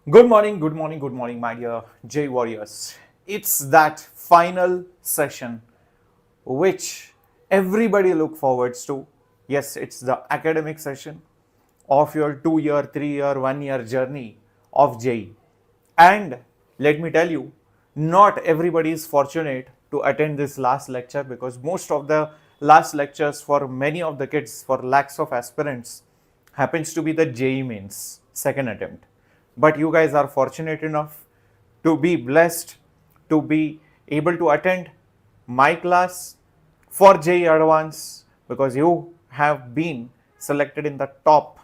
Good morning, good morning, good morning, my dear J Warriors. It's that final session which everybody look forwards to. Yes, it's the academic session of your 2 year, 3 year, 1 year journey of JEE. And let me tell you, not everybody is fortunate to attend this last lecture because most of the last lectures for many of the kids, for lakhs of aspirants, happens to be the JEE mains second attempt. But you guys are fortunate enough to be blessed to be able to attend my class for JEE Advanced because you have been selected in the top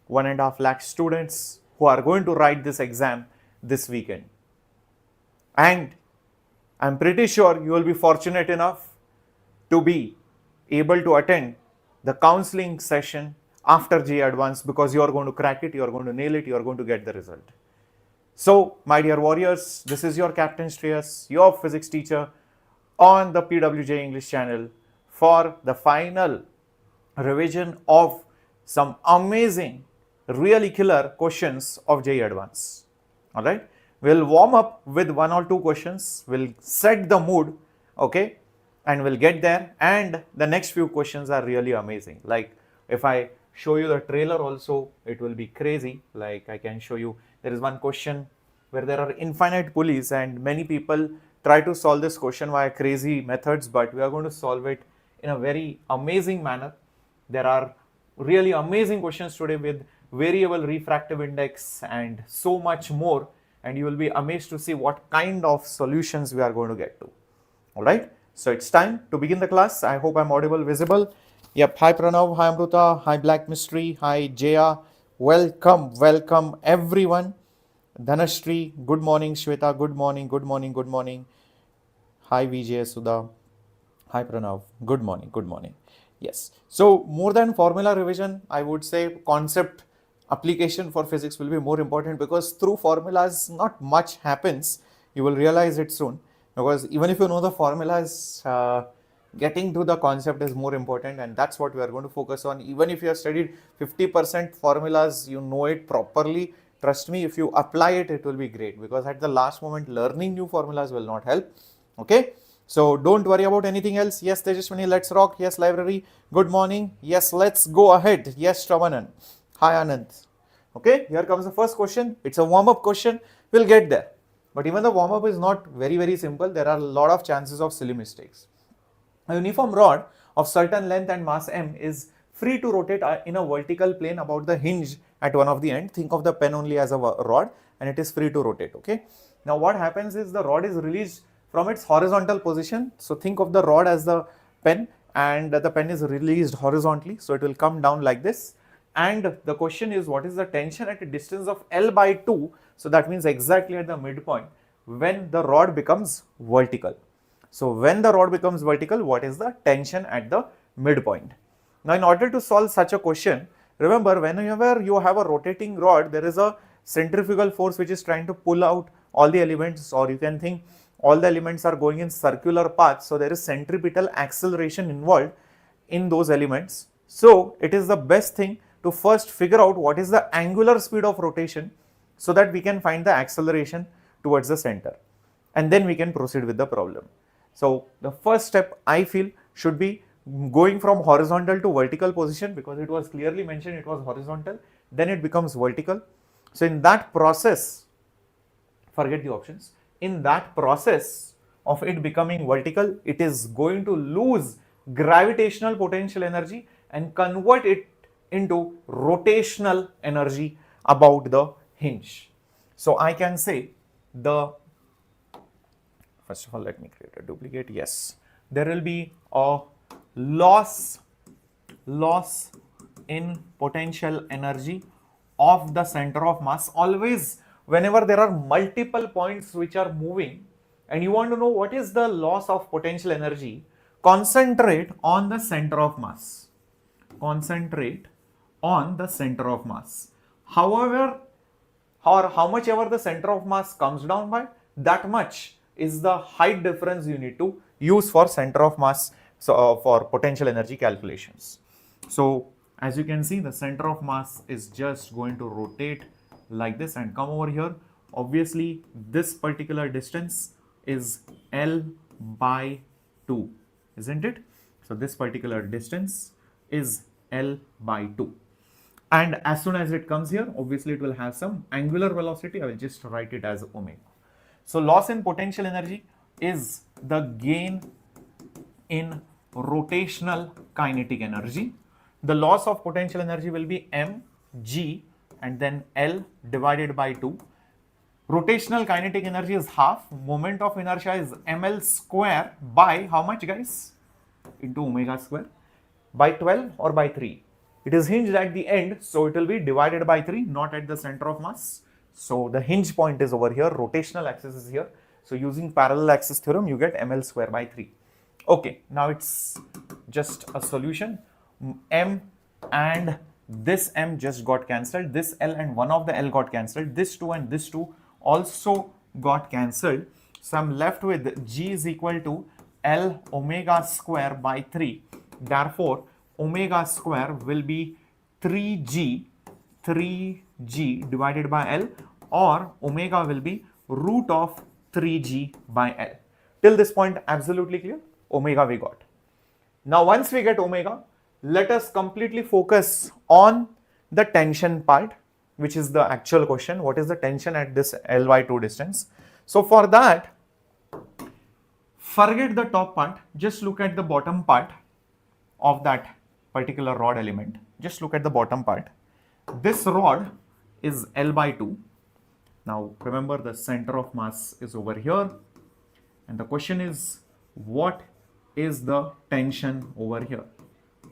1.5 lakh students who are going to write this exam this weekend. And I'm pretty sure you will be fortunate enough to be able to attend the counseling session after JEE Advanced because you are going to crack it, you are going to nail it, you are going to get the result. So, my dear warriors, this is your Captain Shreyas, your physics teacher on the PWJ English channel for the final revision of some amazing, really killer questions of JEE Advanced. Alright, we'll warm up with one or two questions, we'll set the mood, okay, and we'll get there. And the next few questions are really amazing. Like, if I show you the trailer also, it will be crazy. Like, I can show you, there is one question where there are infinite pulleys, and many people try to solve this question via crazy methods, but we are going to solve it in a very amazing manner. There are really amazing questions today with variable refractive index and so much more, and you will be amazed to see what kind of solutions we are going to get to. All right, so it's time to begin the class. I hope I'm audible, visible. Yep. Hi Pranav, hi Amruta, hi Black Mystery, hi Jaya. Welcome everyone. Dhanashri, good morning. Shweta, good morning, good morning, good morning. Hi Vijay, Sudha. Hi Pranav, good morning, good morning. Yes, so more than formula revision, I would say concept application for physics will be more important because through formulas not much happens. You will realize it soon because even if you know the formulas, getting to the concept is more important, and that's what we are going to focus on. Even if you have studied 50% formulas, you know it properly. Trust me, if you apply it, it will be great because at the last moment, learning new formulas will not help. Okay. So don't worry about anything else. Yes, Tejaswini, let's rock. Yes, library, good morning. Yes, let's go ahead. Yes, Shravanand. Hi, Anand. Okay, here comes the first question. It's a warm-up question. We'll get there. But even the warm-up is not very simple. There are a lot of chances of silly mistakes. A uniform rod of certain length and mass m is free to rotate in a vertical plane about the hinge at one of the end. Think of the pen only as a rod, and it is free to rotate. Okay. Now what happens is the rod is released from its horizontal position. So think of the rod as the pen, and the pen is released horizontally. So it will come down like this. And the question is, what is the tension at a distance of L by 2? So that means exactly at the midpoint when the rod becomes vertical. So when the rod becomes vertical, what is the tension at the midpoint? Now, in order to solve such a question, remember, whenever you have a rotating rod, there is a centrifugal force which is trying to pull out all the elements, or you can think all the elements are going in circular paths. So there is centripetal acceleration involved in those elements. So it is the best thing to first figure out what is the angular speed of rotation so that we can find the acceleration towards the center, and then we can proceed with the problem. So the first step I feel should be going from horizontal to vertical position, because it was clearly mentioned it was horizontal, then it becomes vertical. So in that process, forget the options, in that process of it becoming vertical, it is going to lose gravitational potential energy and convert it into rotational energy about the hinge. So I can say first of all, let me create a duplicate. Yes, there will be a loss in potential energy of the center of mass. Always, whenever there are multiple points which are moving and you want to know what is the loss of potential energy, concentrate on the center of mass. Concentrate on the center of mass. However, or how much ever the center of mass comes down by, that much is the height difference you need to use for center of mass, so for potential energy calculations. So as you can see, the center of mass is just going to rotate like this and come over here. Obviously, this particular distance is L by 2, isn't it? So this particular distance is L by 2. And as soon as it comes here, obviously it will have some angular velocity. I will just write it as omega. So loss in potential energy is the gain in rotational kinetic energy. The loss of potential energy will be mg and then L divided by 2. Rotational kinetic energy is half. Moment of inertia is ml square by how much, guys? Into omega square. By 12 or by 3? It is hinged at the end, so it will be divided by 3, not at the center of mass. So the hinge point is over here, rotational axis is here. So using parallel axis theorem, you get ml square by 3. Okay, now it's just a solution. M and this M just got cancelled. This L and one of the L got cancelled. This 2 and this 2 also got cancelled. So I'm left with G is equal to L omega square by 3. Therefore, omega square will be 3G divided by L, or omega will be root of 3G by L. Till this point, absolutely clear? Omega we got. Now, once we get omega, let us completely focus on the tension part, which is the actual question. What is the tension at this L by 2 distance? So for that, forget the top part, just look at the bottom part of that particular rod element. Just look at the bottom part. This rod is L by 2. Now remember, the center of mass is over here, and the question is, what is the tension over here?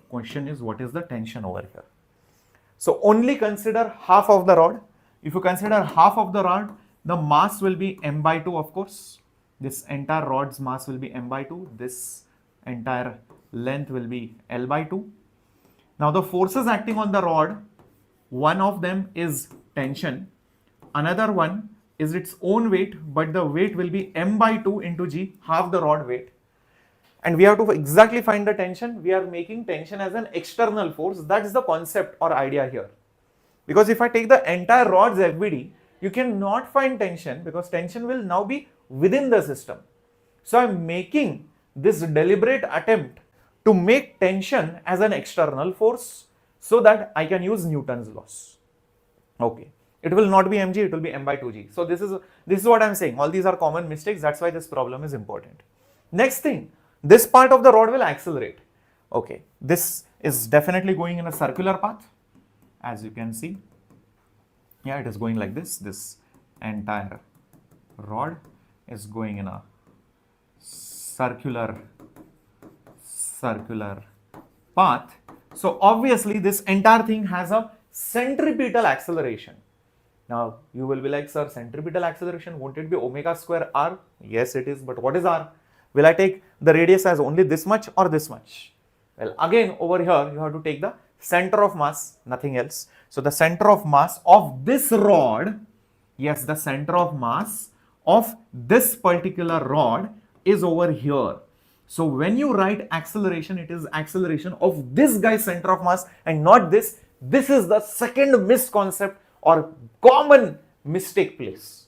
Question is, what is the tension over here? So only consider half of the rod. If you consider half of the rod, the mass will be m by 2, of course. This entire rod's mass will be m by 2. This entire length will be L by 2. Now the forces acting on the rod, one of them is tension, another one is its own weight, but the weight will be m by 2 into g, half the rod weight. And we have to exactly find the tension. We are making tension as an external force. That is the concept or idea here. Because if I take the entire rod's FBD, you cannot find tension, because tension will now be within the system. So I am making this deliberate attempt to make tension as an external force so that I can use Newton's laws. Okay. It will not be mg, it will be m by 2g. So this is what I am saying. All these are common mistakes. That's why this problem is important. Next thing, this part of the rod will accelerate. Okay. This is definitely going in a circular path, as you can see. Yeah, it is going like this. This entire rod is going in a circular path. So obviously this entire thing has a centripetal acceleration. Now you will be like, sir, centripetal acceleration, won't it be omega square r? Yes, it is. But what is r? Will I take the radius as only this much or this much? Well, again over here you have to take the center of mass, nothing else. So the center of mass of this rod, yes, the center of mass of this particular rod is over here. So when you write acceleration, it is acceleration of this guy's center of mass and not this. This is the second misconcept or common mistake place.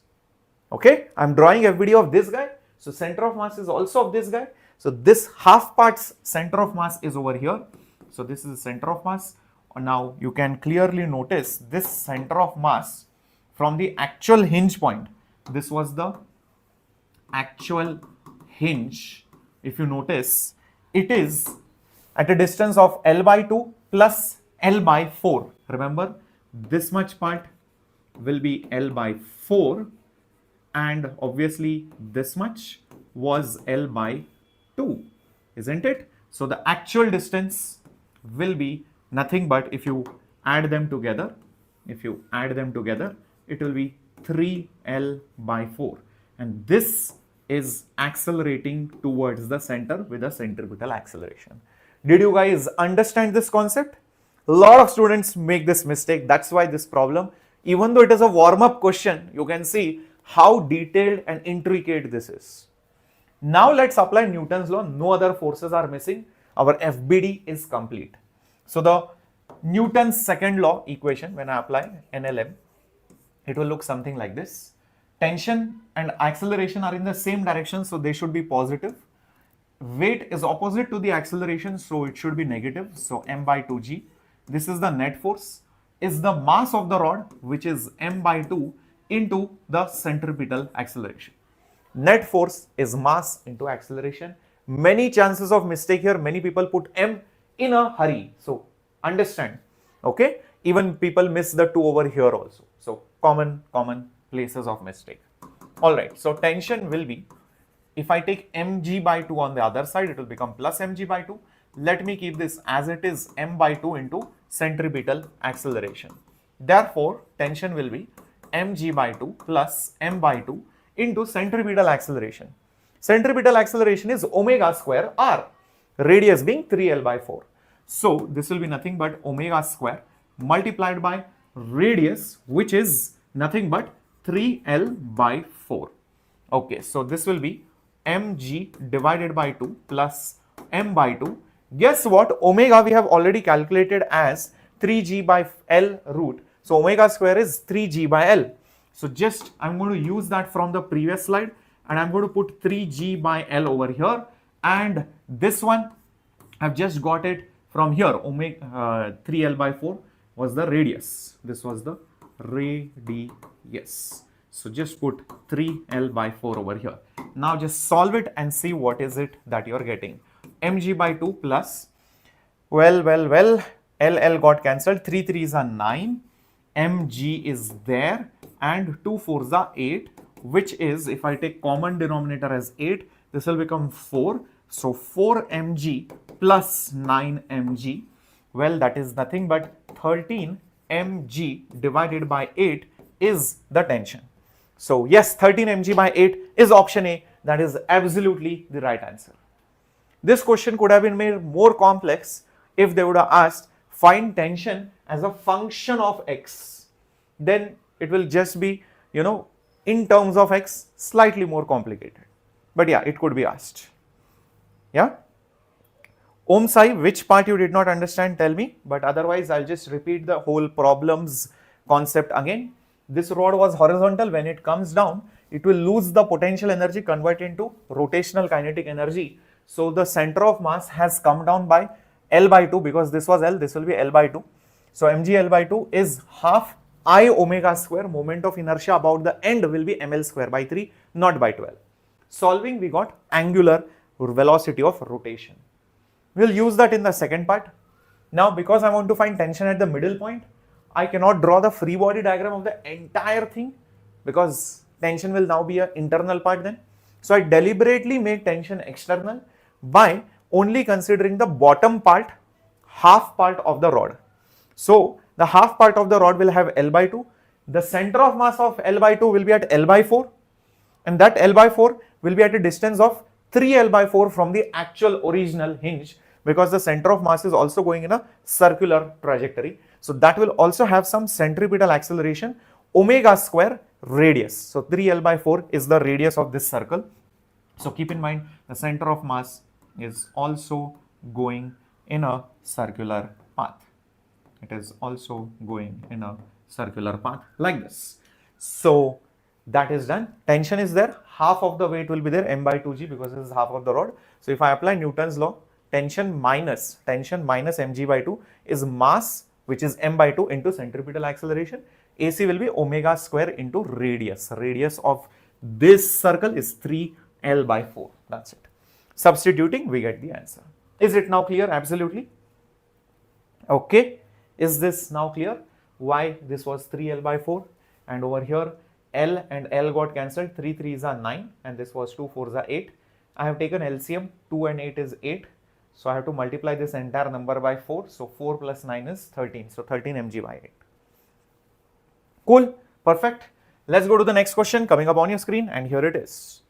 Okay, I am drawing a video of this guy. So center of mass is also of this guy. So this half part's center of mass is over here. So this is the center of mass. Now you can clearly notice this center of mass from the actual hinge point. This was the actual hinge. If you notice, it is at a distance of L by 2 plus L by 4. Remember, this much part will be L by 4, and obviously this much was L by 2, isn't it? So the actual distance will be nothing but, if you add them together, it will be 3L by 4, and this is accelerating towards the center with a centripetal acceleration. Did you guys understand this concept? A lot of students make this mistake. That's why this problem, even though it is a warm-up question, you can see how detailed and intricate this is. Now let's apply Newton's law. No other forces are missing. Our FBD is complete. So the Newton's second law equation, when I apply NLM, it will look something like this. Tension and acceleration are in the same direction, so they should be positive. Weight is opposite to the acceleration, so it should be negative. So m by 2g. This is the net force, is the mass of the rod, which is m by 2 into the centripetal acceleration. Net force is mass into acceleration. Many chances of mistake here. Many people put m in a hurry. So understand, okay? Even people miss the 2 over here also. So common places of mistake. All right. So tension will be, if I take mg by 2 on the other side, it will become plus mg by 2. Let me keep this as it is, m by 2 into centripetal acceleration. Therefore, tension will be mg by 2 plus m by 2 into centripetal acceleration. Centripetal acceleration is omega square r, radius being 3L by 4. So this will be nothing but omega square multiplied by radius, which is nothing but 3L by 4. Okay, so this will be mg divided by 2 plus m by 2. Guess what? Omega we have already calculated as 3g by L root. So omega square is 3g by L. So just I'm going to use that from the previous slide, and I'm going to put 3g by L over here, and this one I've just got it from here. Omega 3L by 4 was the radius. This was the radius. So just put 3L by 4 over here. Now just solve it and see what is it that you're getting. Mg by 2 plus, well, LL got cancelled. 3 3s are 9. Mg is there, and 2 4s are 8, which is, if I take common denominator as 8, this will become 4. So 4 mg plus 9 mg, well, that is nothing but 13 mg divided by 8 is the tension. So yes, 13 mg by 8 is option A. That is absolutely the right answer. This question could have been made more complex if they would have asked find tension as a function of x. Then it will just be, in terms of x, slightly more complicated. But yeah, it could be asked. Yeah. Om Sai, which part you did not understand, tell me. But otherwise, I'll just repeat the whole problem's concept again. This rod was horizontal. When it comes down, it will lose the potential energy, convert into rotational kinetic energy. So the center of mass has come down by L by 2, because this was L, this will be L by 2. So mg L by 2 is half I omega square. Moment of inertia about the end will be ml square by 3, not by 12. Solving, we got angular velocity of rotation. We'll use that in the second part. Now, because I want to find tension at the middle point, I cannot draw the free body diagram of the entire thing, because tension will now be an internal part then. So I deliberately make tension external by only considering the bottom part, half part of the rod. So the half part of the rod will have L by 2. The center of mass of L by 2 will be at L by 4. And that L by 4 will be at a distance of 3L by 4 from the actual original hinge, because the center of mass is also going in a circular trajectory. So that will also have some centripetal acceleration, omega square radius. So 3L by 4 is the radius of this circle. So keep in mind, the center of mass is also going in a circular path. It is also going in a circular path like this. So that is done. Tension is there. Half of the weight will be there, m by 2g, because this is half of the rod. So if I apply Newton's law, tension minus mg by 2 is mass, which is m by 2 into centripetal acceleration. AC will be omega square into radius. Radius of this circle is 3L by 4. That's it. Substituting, we get the answer. Is it now clear? Absolutely. Okay. Is this now clear? Why this was 3L by 4? And over here, L and L got cancelled. 3 3s are 9, and this was 2 4s are 8. I have taken LCM. 2 and 8 is 8. So I have to multiply this entire number by 4. So 4 plus 9 is 13. So 13 mg by 8. Cool. Perfect. Let's go to the next question coming up on your screen, and here it is.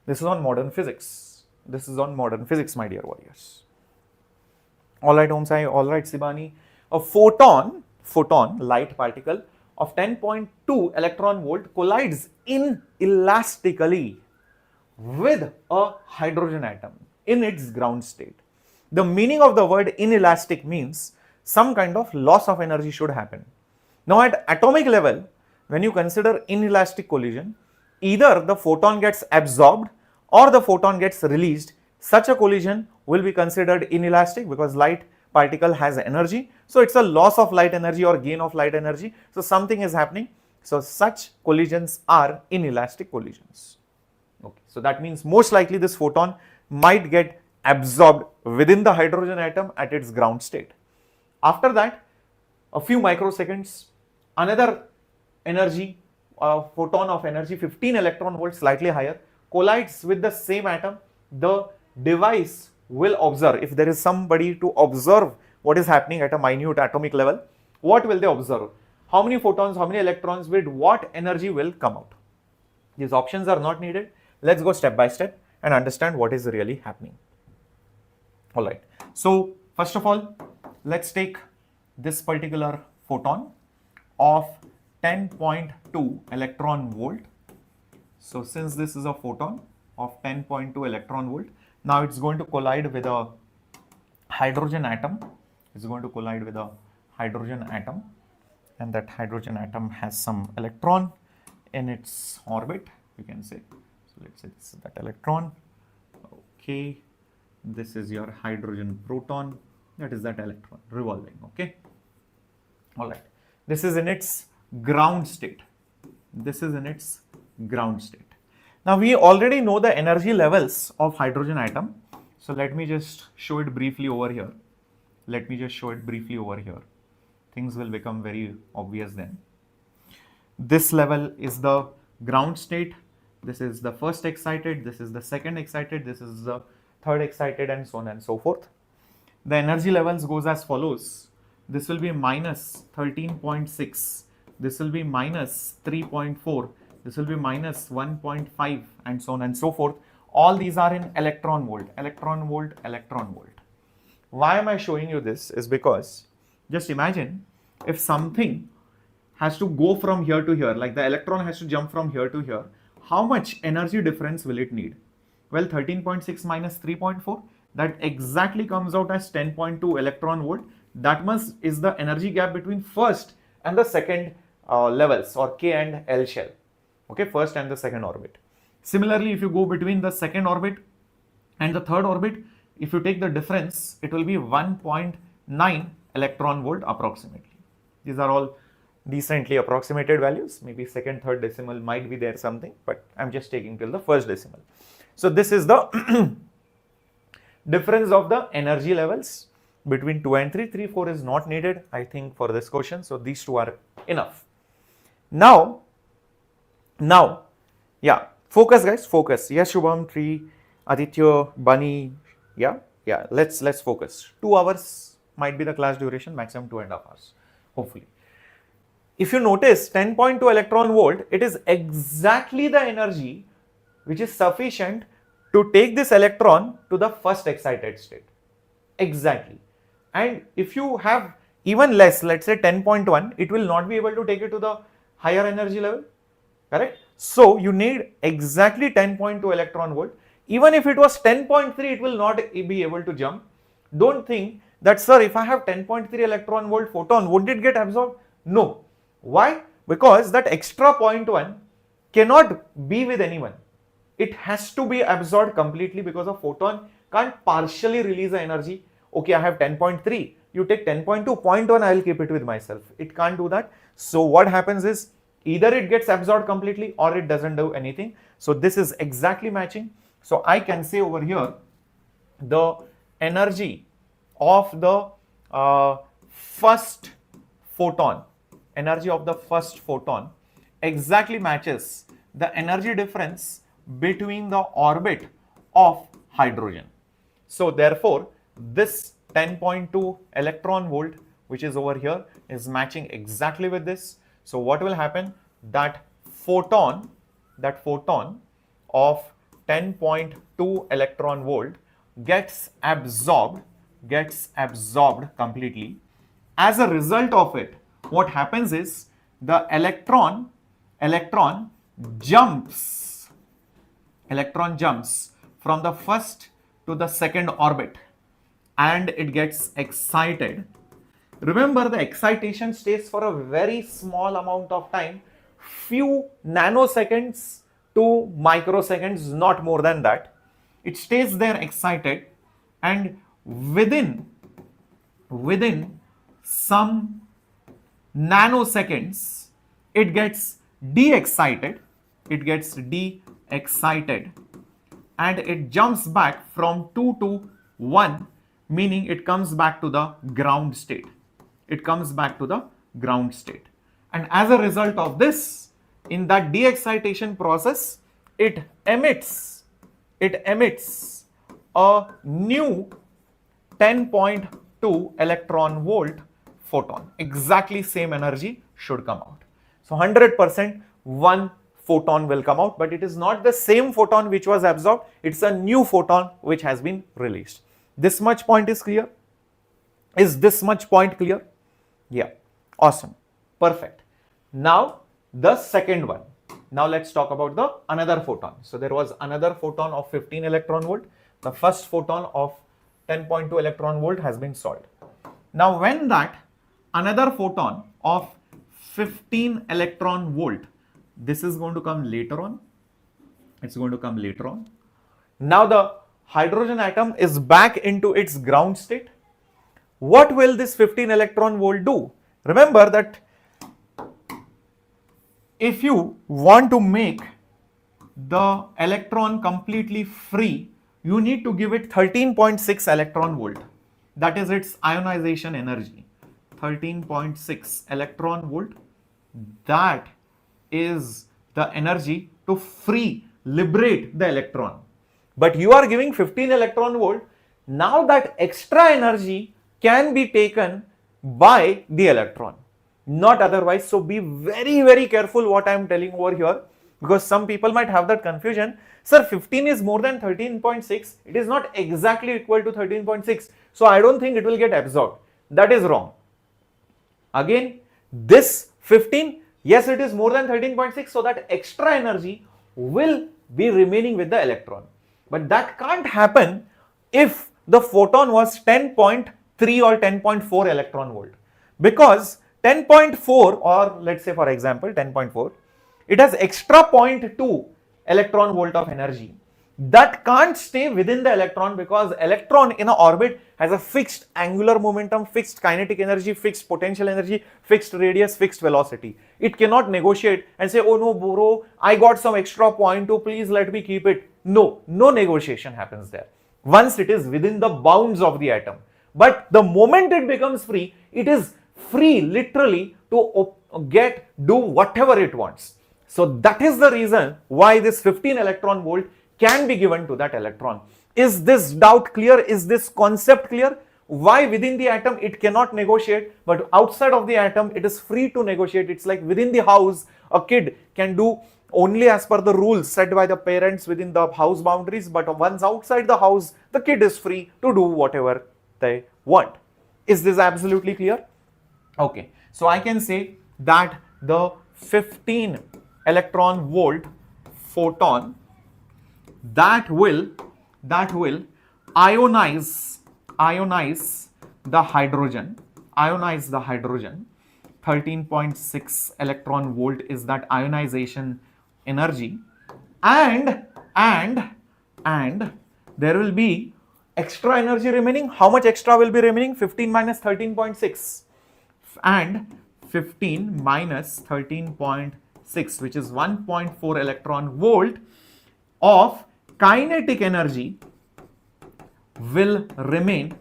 This is on modern physics. This is on modern physics, my dear warriors. All right, Om Sai. All right, Sibani. A photon, light particle of 10.2 electron volt collides inelastically with a hydrogen atom in its ground state. The meaning of the word inelastic means some kind of loss of energy should happen. Now at atomic level, when you consider inelastic collision, either the photon gets absorbed or the photon gets released. Such a collision will be considered inelastic because light particle has energy. So it's a loss of light energy or gain of light energy. So something is happening. So such collisions are inelastic collisions. Okay. So that means most likely this photon might get absorbed within the hydrogen atom at its ground state. After that, a few microseconds, another energy, photon of energy 15 electron volts, slightly higher, collides with the same atom. The device will observe, if there is somebody to observe what is happening at a minute atomic level, what will they observe? How many photons, how many electrons, with what energy will come out? These options are not needed. Let's go step by step and understand what is really happening. All right. So first of all, let's take this particular photon of 10.2 electron volt. So since this is a photon of 10.2 electron volt, now it's going to collide with a hydrogen atom. It's going to collide with a hydrogen atom, and that hydrogen atom has some electron in its orbit, you can say. So let's say this is that electron. Okay, this is your hydrogen proton, that is that electron revolving. Okay, all right, this is in its ground state. This is in its ground state. Now we already know the energy levels of hydrogen atom. So let me just show it briefly over here. Let me just show it briefly over here. Things will become very obvious then. This level is the ground state. This is the first excited. This is the second excited. This is the third excited, and so on and so forth. The energy levels goes as follows. This will be minus 13.6. This will be minus 3.4. This will be minus 1.5, and so on and so forth. All these are in electron volt, electron volt, electron volt. Why am I showing you this? Is because just imagine if something has to go from here to here, like the electron has to jump from here to here, how much energy difference will it need? Well, 13.6 minus 3.4, that exactly comes out as 10.2 electron volt. That much is the energy gap between first and the second levels, or K and L shell. Okay, first and the second orbit. Similarly, if you go between the second orbit and the third orbit, if you take the difference, it will be 1.9 electron volt approximately. These are all decently approximated values. Maybe second, third decimal might be there something, but I'm just taking till the first decimal. So this is the difference of the energy levels between 2 and 3. 3, 4 is not needed, I think, for this question. So these two are enough. Now, yeah, focus guys, focus. Yes, Shubham, Tree, Aditya, Bunny, yeah, let's focus. 2 hours might be the class duration, maximum 2.5 hours, hopefully. If you notice 10.2 electron volt, it is exactly the energy which is sufficient to take this electron to the first excited state. Exactly. And if you have even less, let's say 10.1, it will not be able to take it to the higher energy level, correct? So you need exactly 10.2 electron volt. Even if it was 10.3, it will not be able to jump. Don't think that, sir, if I have 10.3 electron volt photon, would it get absorbed? No. Why? Because that extra 0.1 cannot be with anyone. It has to be absorbed completely, because a photon can't partially release the energy. Okay, I have 10.3, you take 10.2, 0.1, I will keep it with myself. It can't do that. So what happens is, either it gets absorbed completely or it doesn't do anything. So this is exactly matching. So I can say over here, the energy of the first photon, exactly matches the energy difference between the orbit of hydrogen. So therefore, this 10.2 electron volt, which is over here, is matching exactly with this. So what will happen? That photon of 10.2 electron volt gets absorbed completely. As a result of it, what happens is the electron jumps from the first to the second orbit, and it gets excited. Remember, the excitation stays for a very small amount of time few nanoseconds to microseconds, not more than that. It stays there excited, and within some nanoseconds it gets de-excited, and it jumps back from 2 to 1, meaning it comes back to the ground state. And as a result of this, in that de-excitation process, it emits a new 10.2 electron volt photon. Exactly same energy should come out. So 100% one photon will come out, but it is not the same photon which was absorbed. It's a new photon which has been released. This much point is clear? Is this much point clear? Yeah. Awesome. Perfect. Now the second one. Now let's talk about the another photon. So there was another photon of 15 electron volt. The first photon of 10.2 electron volt has been solved. Now when that another photon of 15 electron volt, this is going to come later on. It's going to come later on. Now the hydrogen atom is back into its ground state. What will this 15 electron volt do? Remember that if you want to make the electron completely free, you need to give it 13.6 electron volt. That is its ionization energy. 13.6 electron volt. That is the energy to free, liberate the electron. But you are giving 15 electron volt. Now that extra energy can be taken by the electron, not otherwise. So be very, very careful what I am telling over here, because some people might have that confusion. Sir, 15 is more than 13.6. It is not exactly equal to 13.6. So I don't think it will get absorbed. That is wrong. Again, this 15, yes, it is more than 13.6. So that extra energy will be remaining with the electron. But that can't happen if the photon was 10.3 or 10.4 electron volt. Because 10.4, or let's say for example 10.4, it has extra 0.2 electron volt of energy. That can't stay within the electron, because electron in an orbit has a fixed angular momentum, fixed kinetic energy, fixed potential energy, fixed radius, fixed velocity. It cannot negotiate and say, oh no bro, I got some extra 0.2, please let me keep it. No negotiation happens there once it is within the bounds of the atom. But the moment it becomes free, it is free literally to do whatever it wants. So that is the reason why this 15 electron volt can be given to that electron. Is this doubt clear? Is this concept clear? Why within the atom it cannot negotiate, but outside of the atom it is free to negotiate? It's like within the house, a kid can do only as per the rules set by the parents within the house boundaries, but once outside the house, the kid is free to do whatever they want. Is this absolutely clear? Okay, so I can say that the 15 electron volt photon that will ionize the hydrogen. 13.6 electron volt is that ionization energy, and there will be extra energy remaining. How much extra will be remaining? 15 minus 13.6, and 15 minus 13.6, which is 1.4 electron volt of kinetic energy will remain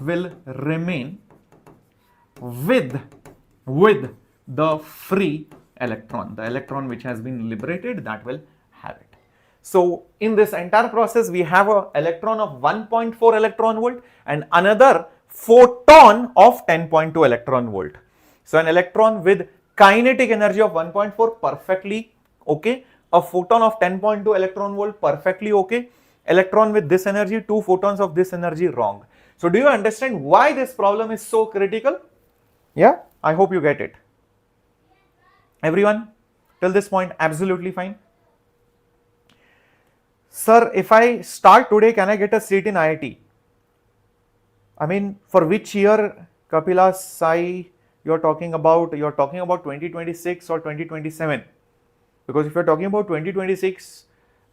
with the free electron. The electron which has been liberated, that will have it. So in this entire process, we have an electron of 1.4 electron volt and another photon of 10.2 electron volt. So an electron with kinetic energy of 1.4, perfectly okay. A photon of 10.2 electron volt, perfectly okay. Electron with this energy, 2 photons of this energy, wrong. So do you understand why this problem is so critical? Yeah, I hope you get it. Everyone, till this point, absolutely fine. Sir, if I start today, can I get a seat in IIT? I mean, for which year, Kapila, Sai, you're talking about 2026 or 2027. Because if you're talking about 2026,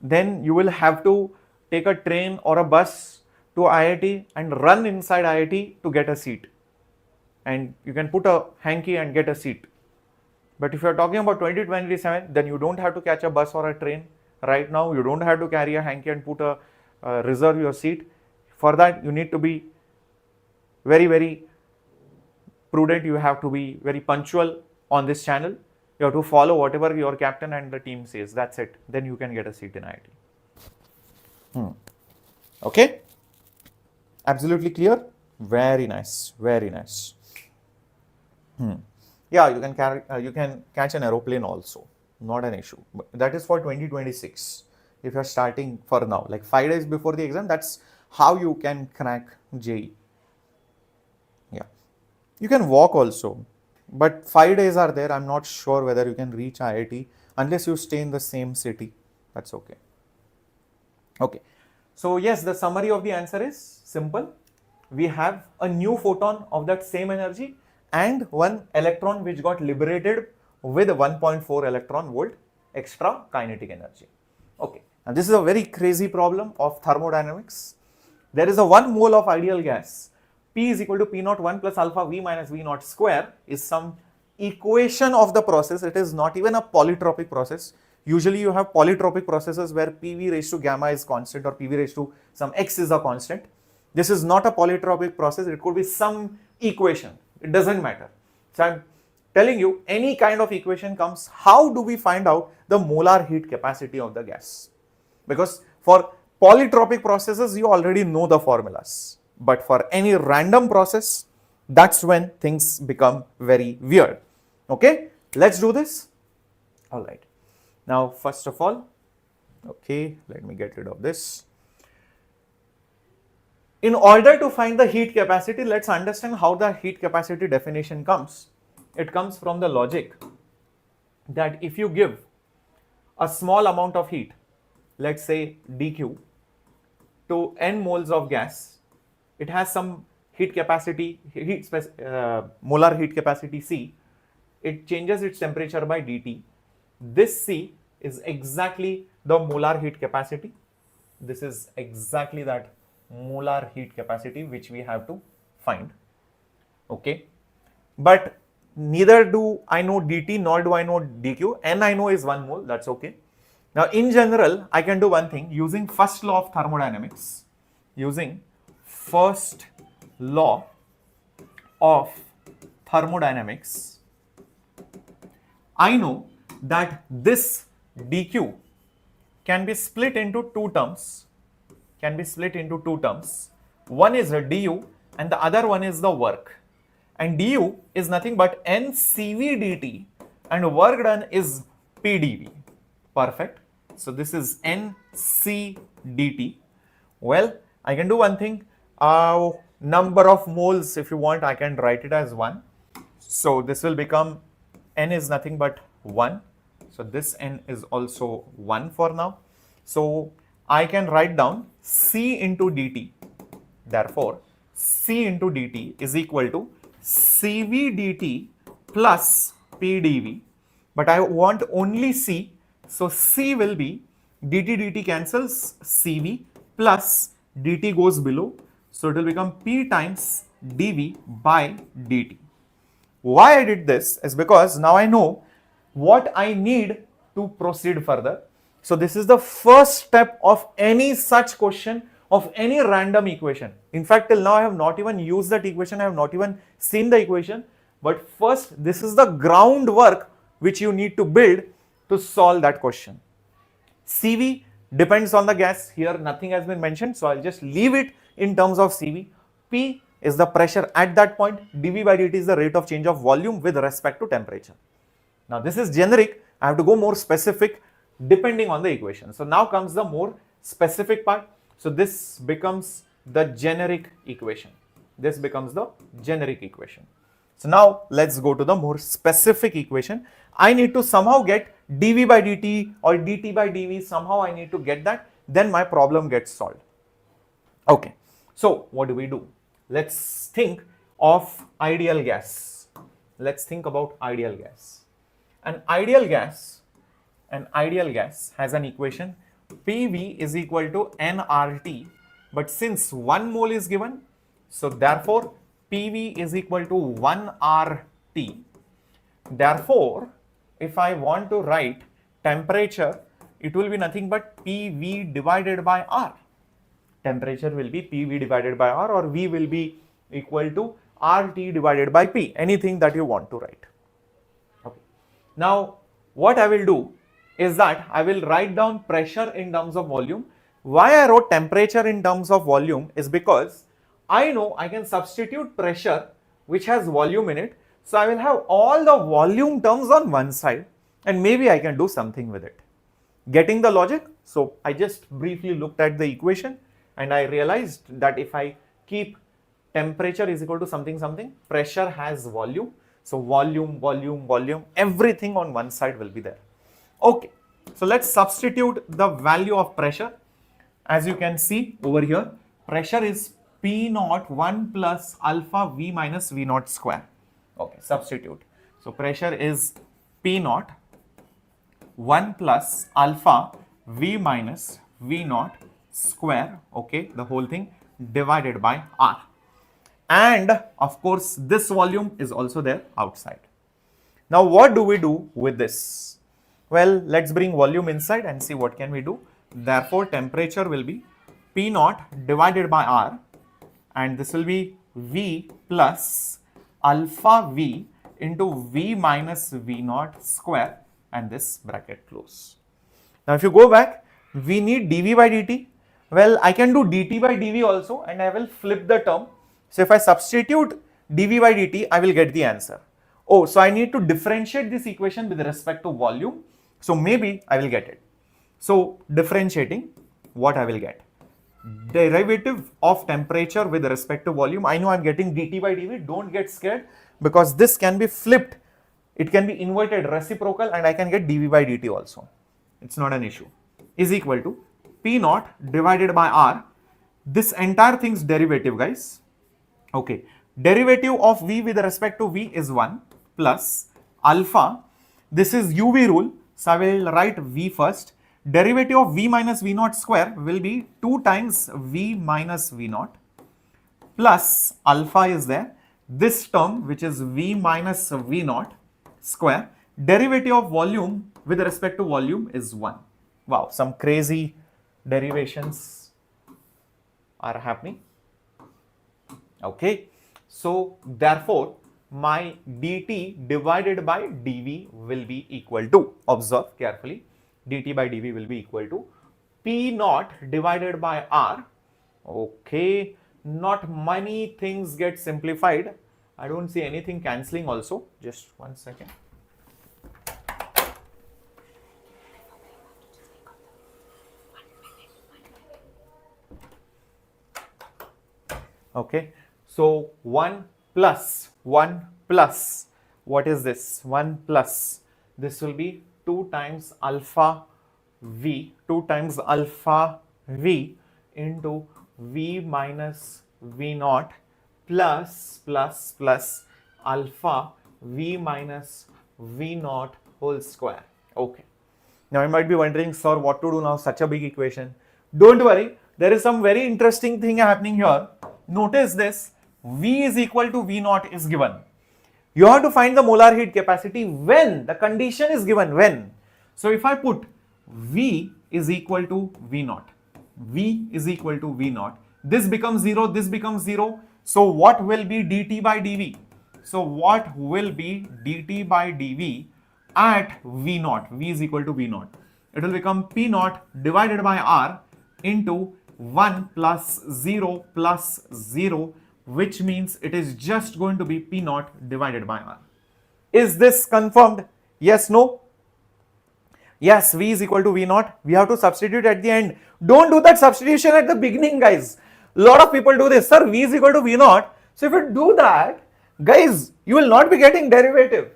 then you will have to take a train or a bus to IIT and run inside IIT to get a seat. And you can put a hanky and get a seat. But if you're talking about 2027, then you don't have to catch a bus or a train. Right now, you don't have to carry a hanky and put reserve your seat. For that, you need to be very, very prudent. You have to be very punctual on this channel. You have to follow whatever your captain and the team says. That's it. Then you can get a seat in IIT. Okay? Absolutely clear? Very nice. Very nice. Yeah, you can catch an aeroplane also. Not an issue. But that is for 2026. If you are starting for now, like 5 days before the exam, that's how you can crack JEE. Yeah. You can walk also. But 5 days are there. I'm not sure whether you can reach IIT unless you stay in the same city. That's okay. Okay. So yes, the summary of the answer is simple. We have a new photon of that same energy and one electron which got liberated with 1.4 electron volt extra kinetic energy. Okay. And this is a very crazy problem of thermodynamics. There is a 1 mole of ideal gas. P is equal to P naught 1 plus alpha V minus V naught square is some equation of the process. It is not even a polytropic process. Usually you have polytropic processes where PV raised to gamma is constant or PV raised to some X is a constant. This is not a polytropic process. It could be some equation. It doesn't matter. So I'm telling you, any kind of equation comes, how do we find out the molar heat capacity of the gas? Because for polytropic processes, you already know the formulas. But for any random process, that's when things become very weird. Okay, let's do this. All right. Now, first of all, okay, let me get rid of this. In order to find the heat capacity, let's understand how the heat capacity definition comes. It comes from the logic that if you give a small amount of heat, let's say dq, to n moles of gas, it has some heat capacity, molar heat capacity C. It changes its temperature by dt. This C is exactly the molar heat capacity. This is exactly that molar heat capacity which we have to find. Okay. But neither do I know dt nor do I know dq. N I know is 1 mole. That's okay. Now, in general, I can do one thing using first law of thermodynamics. Using first law of thermodynamics, I know that this dq can be split into two terms. One is a du and the other one is the work. And du is nothing but ncv dt and work done is pdv. Perfect. So this is nc dt. Well, I can do one thing. Number of moles, if you want, I can write it as 1. So this will become n is nothing but 1. So this n is also 1 for now. So I can write down C into dt. Therefore, C into dt is equal to Cv dt plus Pdv. But I want only C. So C will be dt dt cancels Cv plus dt goes below. So it will become P times dv by dt. Why I did this is because now I know what I need to proceed further. So this is the first step of any such question of any random equation. In fact, till now I have not even used that equation. I have not even seen the equation. But first, this is the groundwork which you need to build to solve that question. Cv depends on the gas. Here nothing has been mentioned. So I'll just leave it in terms of Cv. P is the pressure at that point. dv by dt is the rate of change of volume with respect to temperature. Now this is generic. I have to go more specific depending on the equation. So now comes the more specific part. So this becomes the generic equation. So now let's go to the more specific equation. I need to somehow get dv by dt or dt by dv. Somehow I need to get that. Then my problem gets solved. Okay. So what do we do? Let's think of ideal gas. let's think about ideal gas. An ideal gas has an equation PV is equal to nRT, but since 1 mole is given, so therefore PV is equal to 1 RT. Therefore, if I want to write temperature, it will be nothing but PV divided by R. Temperature will be PV divided by R, or V will be equal to RT divided by P, anything that you want to write. Okay. Now, what I will do is that I will write down pressure in terms of volume. Why I wrote temperature in terms of volume is because I know I can substitute pressure which has volume in it. So I will have all the volume terms on one side and maybe I can do something with it. Getting the logic? So I just briefly looked at the equation and I realized that if I keep temperature is equal to something something, pressure has volume. So volume, volume, volume, everything on one side will be there. Okay, so let's substitute the value of pressure. As you can see over here, pressure is P naught 1 plus alpha V minus V naught square. Okay, substitute. So pressure is P naught 1 plus alpha V minus V naught square, okay, the whole thing divided by R. And of course, this volume is also there outside. Now, what do we do with this? Well, let's bring volume inside and see what can we do. Therefore, temperature will be P naught divided by R, and this will be V plus alpha V into V minus V naught square, and this bracket close. Now, if you go back, we need dV by dt. Well, I can do dt by dV also, and I will flip the term. So, if I substitute dV by dt, I will get the answer. Oh, so I need to differentiate this equation with respect to volume. So, maybe I will get it. So, differentiating, what I will get? Derivative of temperature with respect to volume. I know I am getting dt by dV. Don't get scared because this can be flipped. It can be inverted, reciprocal, and I can get dV by dt also. It's not an issue. Is equal to P naught divided by R. This entire thing's derivative, guys. Okay. Derivative of V with respect to V is 1 plus alpha. This is UV rule. So I will write V first. Derivative of V minus V naught square will be 2 times V minus V naught plus alpha is there. This term, which is V minus V naught square, derivative of volume with respect to volume is 1. Wow, some crazy derivations are happening. Okay, so therefore my dt divided by dv will be equal to, observe carefully, dt by dv will be equal to P naught divided by R. Okay, not many things get simplified. I don't see anything cancelling also. Just 1 second. Okay, so 1 plus, what is this? 1 plus, this will be 2 times alpha V, 2 times alpha V into V minus V naught plus alpha V minus V naught whole square. Okay. Now you might be wondering, sir, what to do now? Such a big equation. Don't worry, there is some very interesting thing happening here. Notice this, V is equal to V naught is given. You have to find the molar heat capacity when the condition is given, when. So if I put V is equal to V naught, V is equal to V naught, this becomes 0, this becomes 0. So what will be dt by dv? So what will be dt by dv at V naught? V is equal to V naught. It will become P naught divided by R into 1 plus 0 plus 0, which means it is just going to be P naught divided by R. Is this confirmed? Yes, no? Yes, V is equal to V naught. We have to substitute at the end. Don't do that substitution at the beginning, guys. A lot of people do this. Sir, V is equal to V naught. So if you do that, guys, you will not be getting derivative.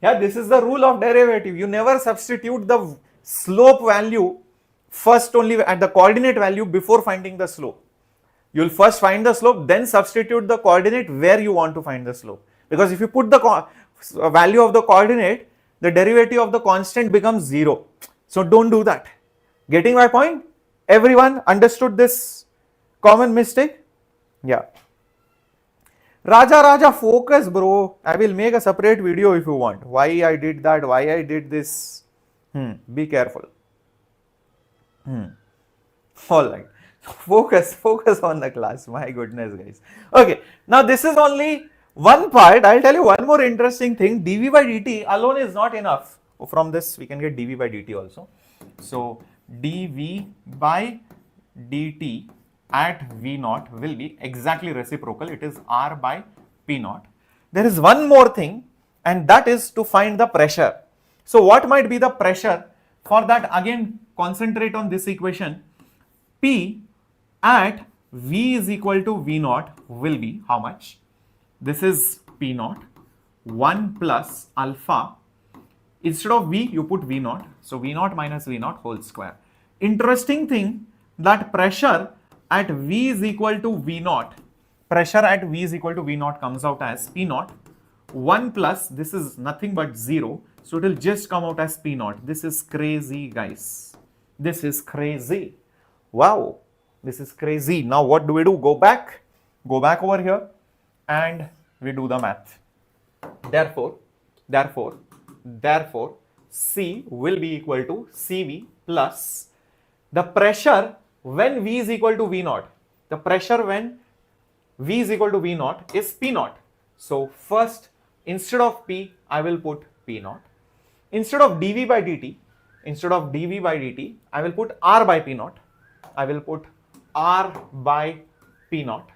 Yeah, this is the rule of derivative. You never substitute the slope value first only at the coordinate value before finding the slope. You will first find the slope, then substitute the coordinate where you want to find the slope. because if you put the value of the coordinate, the derivative of the constant becomes 0. So don't do that. Getting my point? Everyone understood this common mistake? Yeah. Raja, focus bro. I will make a separate video if you want. Why I did that, why I did this. Be careful. Alright. Focus on the class. My goodness, guys. Okay. Now this is only one part. I'll tell you one more interesting thing. dV by dt alone is not enough. From this we can get dV by dt also. So dV by dt at V naught will be exactly reciprocal. It is R by P naught. There is one more thing, and that is to find the pressure. So what might be the pressure? For that, again concentrate on this equation. P at V is equal to V naught will be how much? This is P naught 1 plus alpha. Instead of V you put V naught. So V naught minus V naught whole square. Interesting thing, that pressure at V is equal to V naught. Pressure at V is equal to V naught comes out as P naught 1 plus, this is nothing but 0. So it will just come out as P naught. This is crazy, guys. This is crazy. Wow. This is crazy. Now what do we do? Go back over here and we do the math. Therefore, C will be equal to CV plus the pressure when V is equal to V naught. The pressure when V is equal to V naught is P naught. So first, instead of P, I will put P naught. Instead of dV by dt, I will put R by P naught. I will put R by P naught,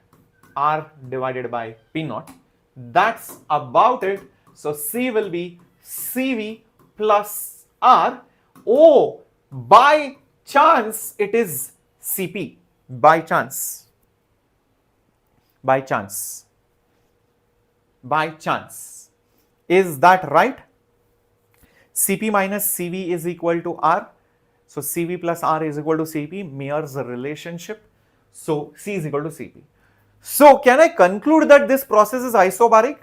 R divided by P naught. That's about it. So C will be CV plus R. Oh, by chance it is CP. By chance. Is that right? CP minus CV is equal to R. So CV plus R is equal to CP, mirrors the relationship. So C is equal to CP. So can I conclude that this process is isobaric?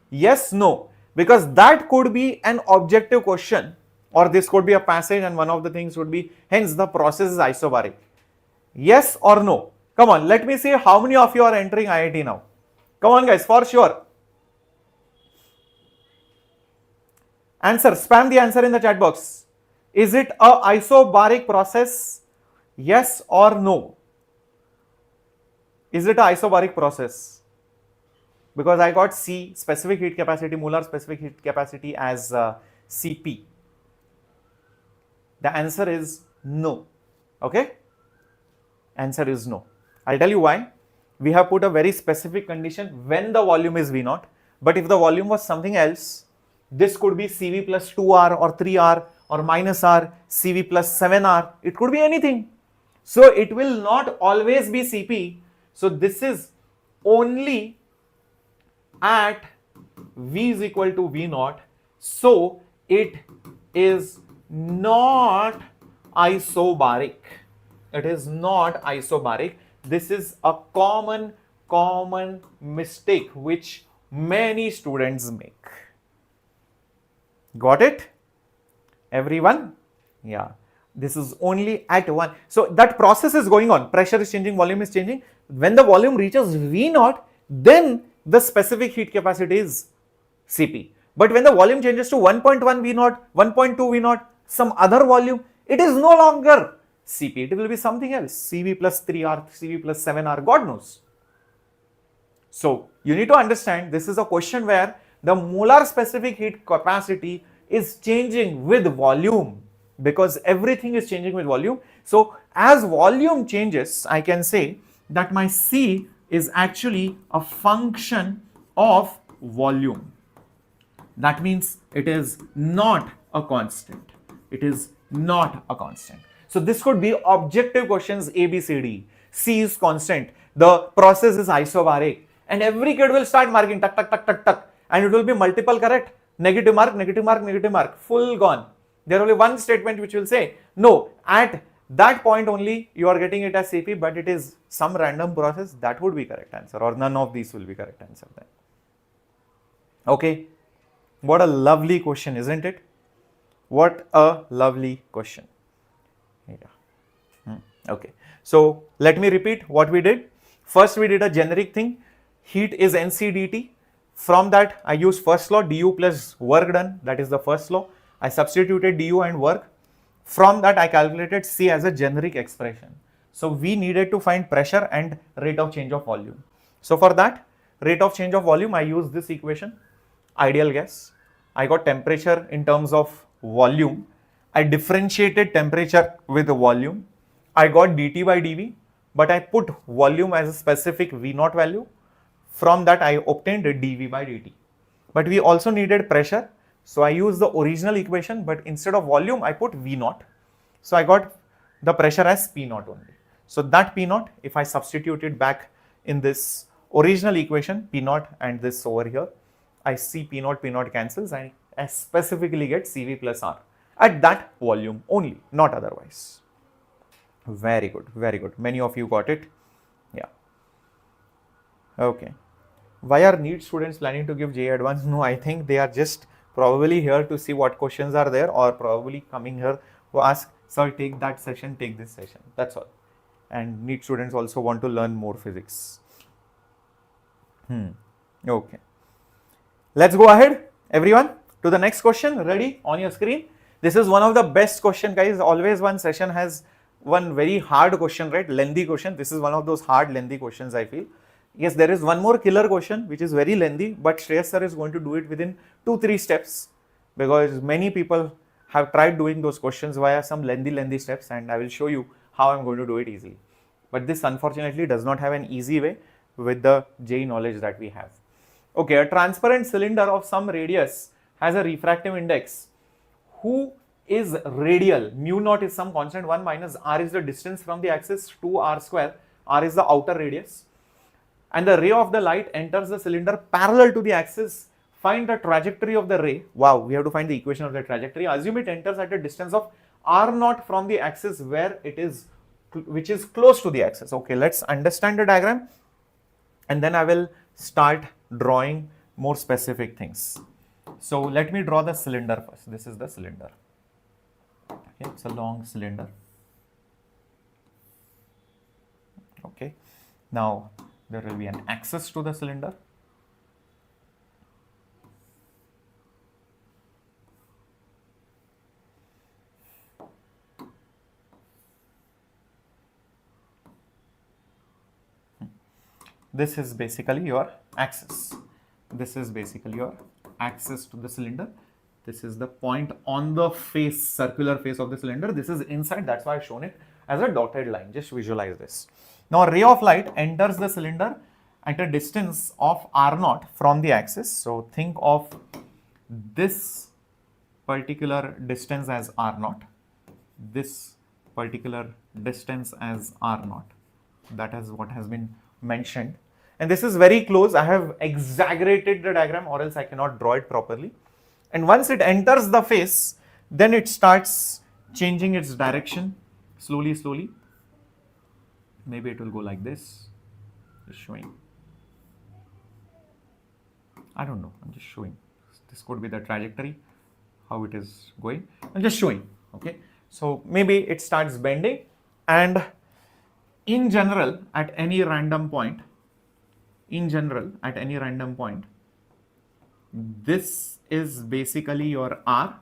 Yes, no. Because that could be an objective question, or this could be a passage, and one of the things would be, hence the process is isobaric. Yes or no? Come on, let me see how many of you are entering IIT now. Come on guys, for sure. Answer, spam the answer in the chat box. Is it a isobaric process? Yes or no? Is it a isobaric process? Because I got C, specific heat capacity, molar specific heat capacity, as CP. The answer is no. Okay? Answer is no. I'll tell you why. We have put a very specific condition when the volume is V naught. But if the volume was something else, this could be CV plus 2R or 3R or minus R, CV plus 7R. It could be anything. So it will not always be CP. So this is only at V is equal to V naught. So it is not isobaric. It is not isobaric. This is a common mistake which many students make. Got it? Everyone? Yeah. This is only at one. So that process is going on. Pressure is changing, volume is changing. When the volume reaches V naught, then the specific heat capacity is CP. But when the volume changes to 1.1 V naught, 1.2 V naught, some other volume, it is no longer CP. It will be something else. CV plus 3R, CV plus 7R, God knows. So you need to understand, this is a question where the molar specific heat capacity is changing with volume, because everything is changing with volume. So as volume changes, I can say that my C is actually a function of volume. That means it is not a constant. It is not a constant. So this could be objective questions A, B, C, D. C is constant. The process is isobaric. And every kid will start marking tuck, tuck, tuck, tuck, tuck. And it will be multiple correct. Negative mark, negative mark, negative mark. Full gone. There only one statement which will say, no, at that point only you are getting it as CP, but it is some random process. That would be correct answer, or none of these will be correct answer then. Okay, what a lovely question, isn't it? What a lovely question. Yeah. Okay, so let me repeat what we did. First, we did a generic thing. Heat is NC dt. From that, I used first law, du plus work done. That is the first law. I substituted du and work. From that, I calculated C as a generic expression. So we needed to find pressure and rate of change of volume. So for that, rate of change of volume, I used this equation, ideal gas. I got temperature in terms of volume. I differentiated temperature with volume. I got dt by dv, but I put volume as a specific V naught value. From that, I obtained dv by dt. But we also needed pressure. So I used the original equation, but instead of volume, I put V naught. So I got the pressure as P naught only. So that P naught, if I substitute it back in this original equation, P naught and this over here, I see P naught cancels, and I specifically get CV plus R at that volume only, not otherwise. Very good, very good. Many of you got it. Yeah. Okay. Why are NEET students planning to give JEE Advanced? No, I think they are just probably here to see what questions are there, or probably coming here to ask, sir, take that session, take this session. That's all. And NEET students also want to learn more physics. Okay. Let's go ahead, everyone, to the next question. Ready on your screen? This is one of the best questions, guys. Always one session has one very hard question, right? Lengthy question. This is one of those hard, lengthy questions, I feel. Yes, there is one more killer question which is very lengthy, but Shreyas sir is going to do it within 2-3 steps, because many people have tried doing those questions via some lengthy steps, and I will show you how I'm going to do it easily. But this unfortunately does not have an easy way with the JEE knowledge that we have. Okay, a transparent cylinder of some radius has a refractive index. Who is radial? Mu naught is some constant, 1 minus r is the distance from the axis, 2r square, r is the outer radius. And the ray of the light enters the cylinder parallel to the axis. Find the trajectory of the ray. Wow, we have to find the equation of the trajectory. Assume it enters at a distance of r naught from the axis where it is, which is close to the axis. Okay, let's understand the diagram, and then I will start drawing more specific things. So let me draw the cylinder first. This is the cylinder. Okay, it's a long cylinder. Okay, now there will be an axis to the cylinder. This is basically your axis. This is basically your axis to the cylinder. This is the point on the face, circular face of the cylinder. This is inside, that's why I've shown it as a dotted line. Just visualize this. Now a ray of light enters the cylinder at a distance of r naught from the axis. So think of this particular distance as r naught, this particular distance as r naught. That is what has been mentioned. And this is very close. I have exaggerated the diagram, or else I cannot draw it properly. And once it enters the face, then it starts changing its direction slowly. Maybe it will go like this, just showing. I don't know, I'm just showing. This could be the trajectory, how it is going. I'm just showing, okay? So maybe it starts bending, and in general, at any random point, this is basically your R,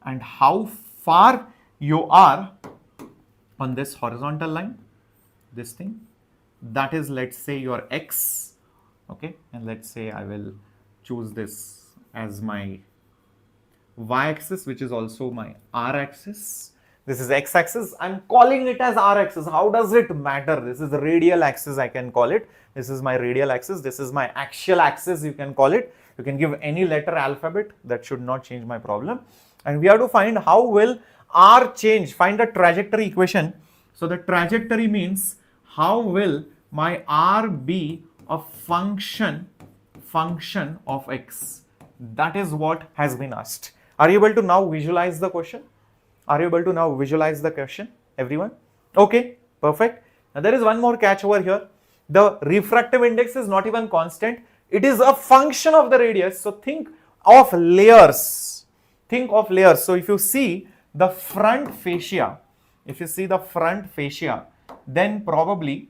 and how far you are on this horizontal line, this thing, that is, let's say, your X, okay? And let's say I will choose this as my Y-axis, which is also my R-axis. This is X-axis. I'm calling it as R-axis. How does it matter? This is the radial axis, I can call it. This is my radial axis. This is my axial axis, you can call it. You can give any letter alphabet. That should not change my problem. And we have to find how will R change. Find the trajectory equation. So the trajectory means how will my R be a function of X. That is what has been asked. Are you able to now visualize the question? Everyone? Okay, perfect. Now there is one more catch over here. The refractive index is not even constant. It is a function of the radius. So think of layers. Think of layers. So if you see the front fascia, then probably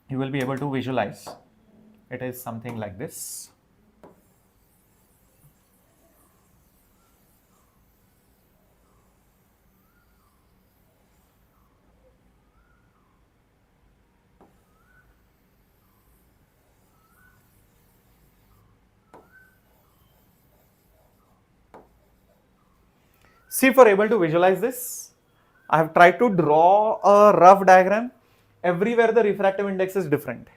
you will be able to visualize. It is something like this. See, if you are able to visualize this, I have tried to draw a rough diagram. Everywhere the refractive index is different.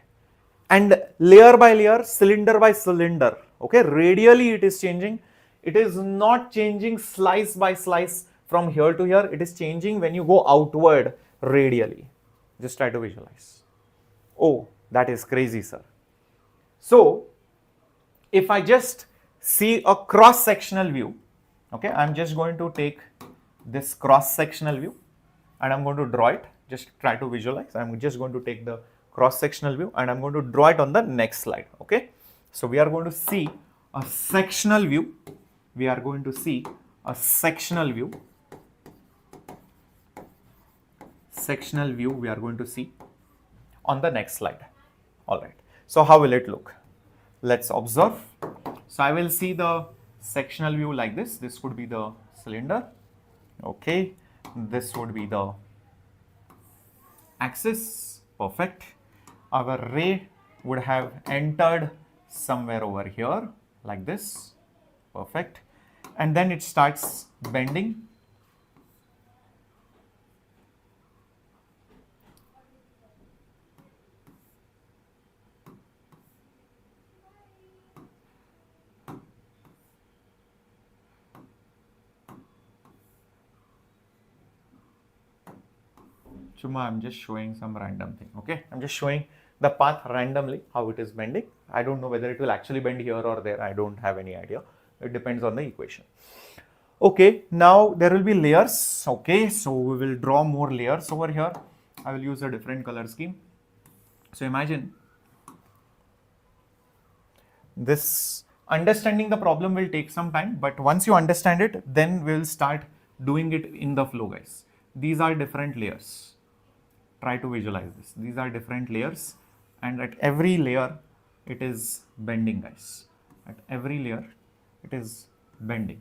And layer by layer, cylinder by cylinder, okay, radially it is changing. It is not changing slice by slice from here to here. It is changing when you go outward radially. Just try to visualize. Oh, that is crazy, sir. So, if I just see a cross-sectional view, okay, I'm just going to take this cross-sectional view and I'm going to draw it. Just try to visualize. I'm just going to take the cross-sectional view and I'm going to draw it on the next slide, okay. So we are going to see a sectional view. We are going to see a sectional view. Sectional view we are going to see on the next slide. All right. So how will it look? Let's observe. So I will see the sectional view like this. This could be the cylinder. Okay. This would be the axis. Perfect. Our ray would have entered somewhere over here like this. Perfect. And then it starts bending. Chuma, I'm just showing some random thing, okay? I'm just showing the path randomly, how it is bending. I don't know whether it will actually bend here or there. I don't have any idea. It depends on the equation. Okay, now there will be layers, okay? So we will draw more layers over here. I will use a different color scheme. So imagine this. Understanding the problem will take some time, but once you understand it, then we'll start doing it in the flow, guys. These are different layers. Try to visualize this. These are different layers, and at every layer it is bending, guys. At every layer it is bending.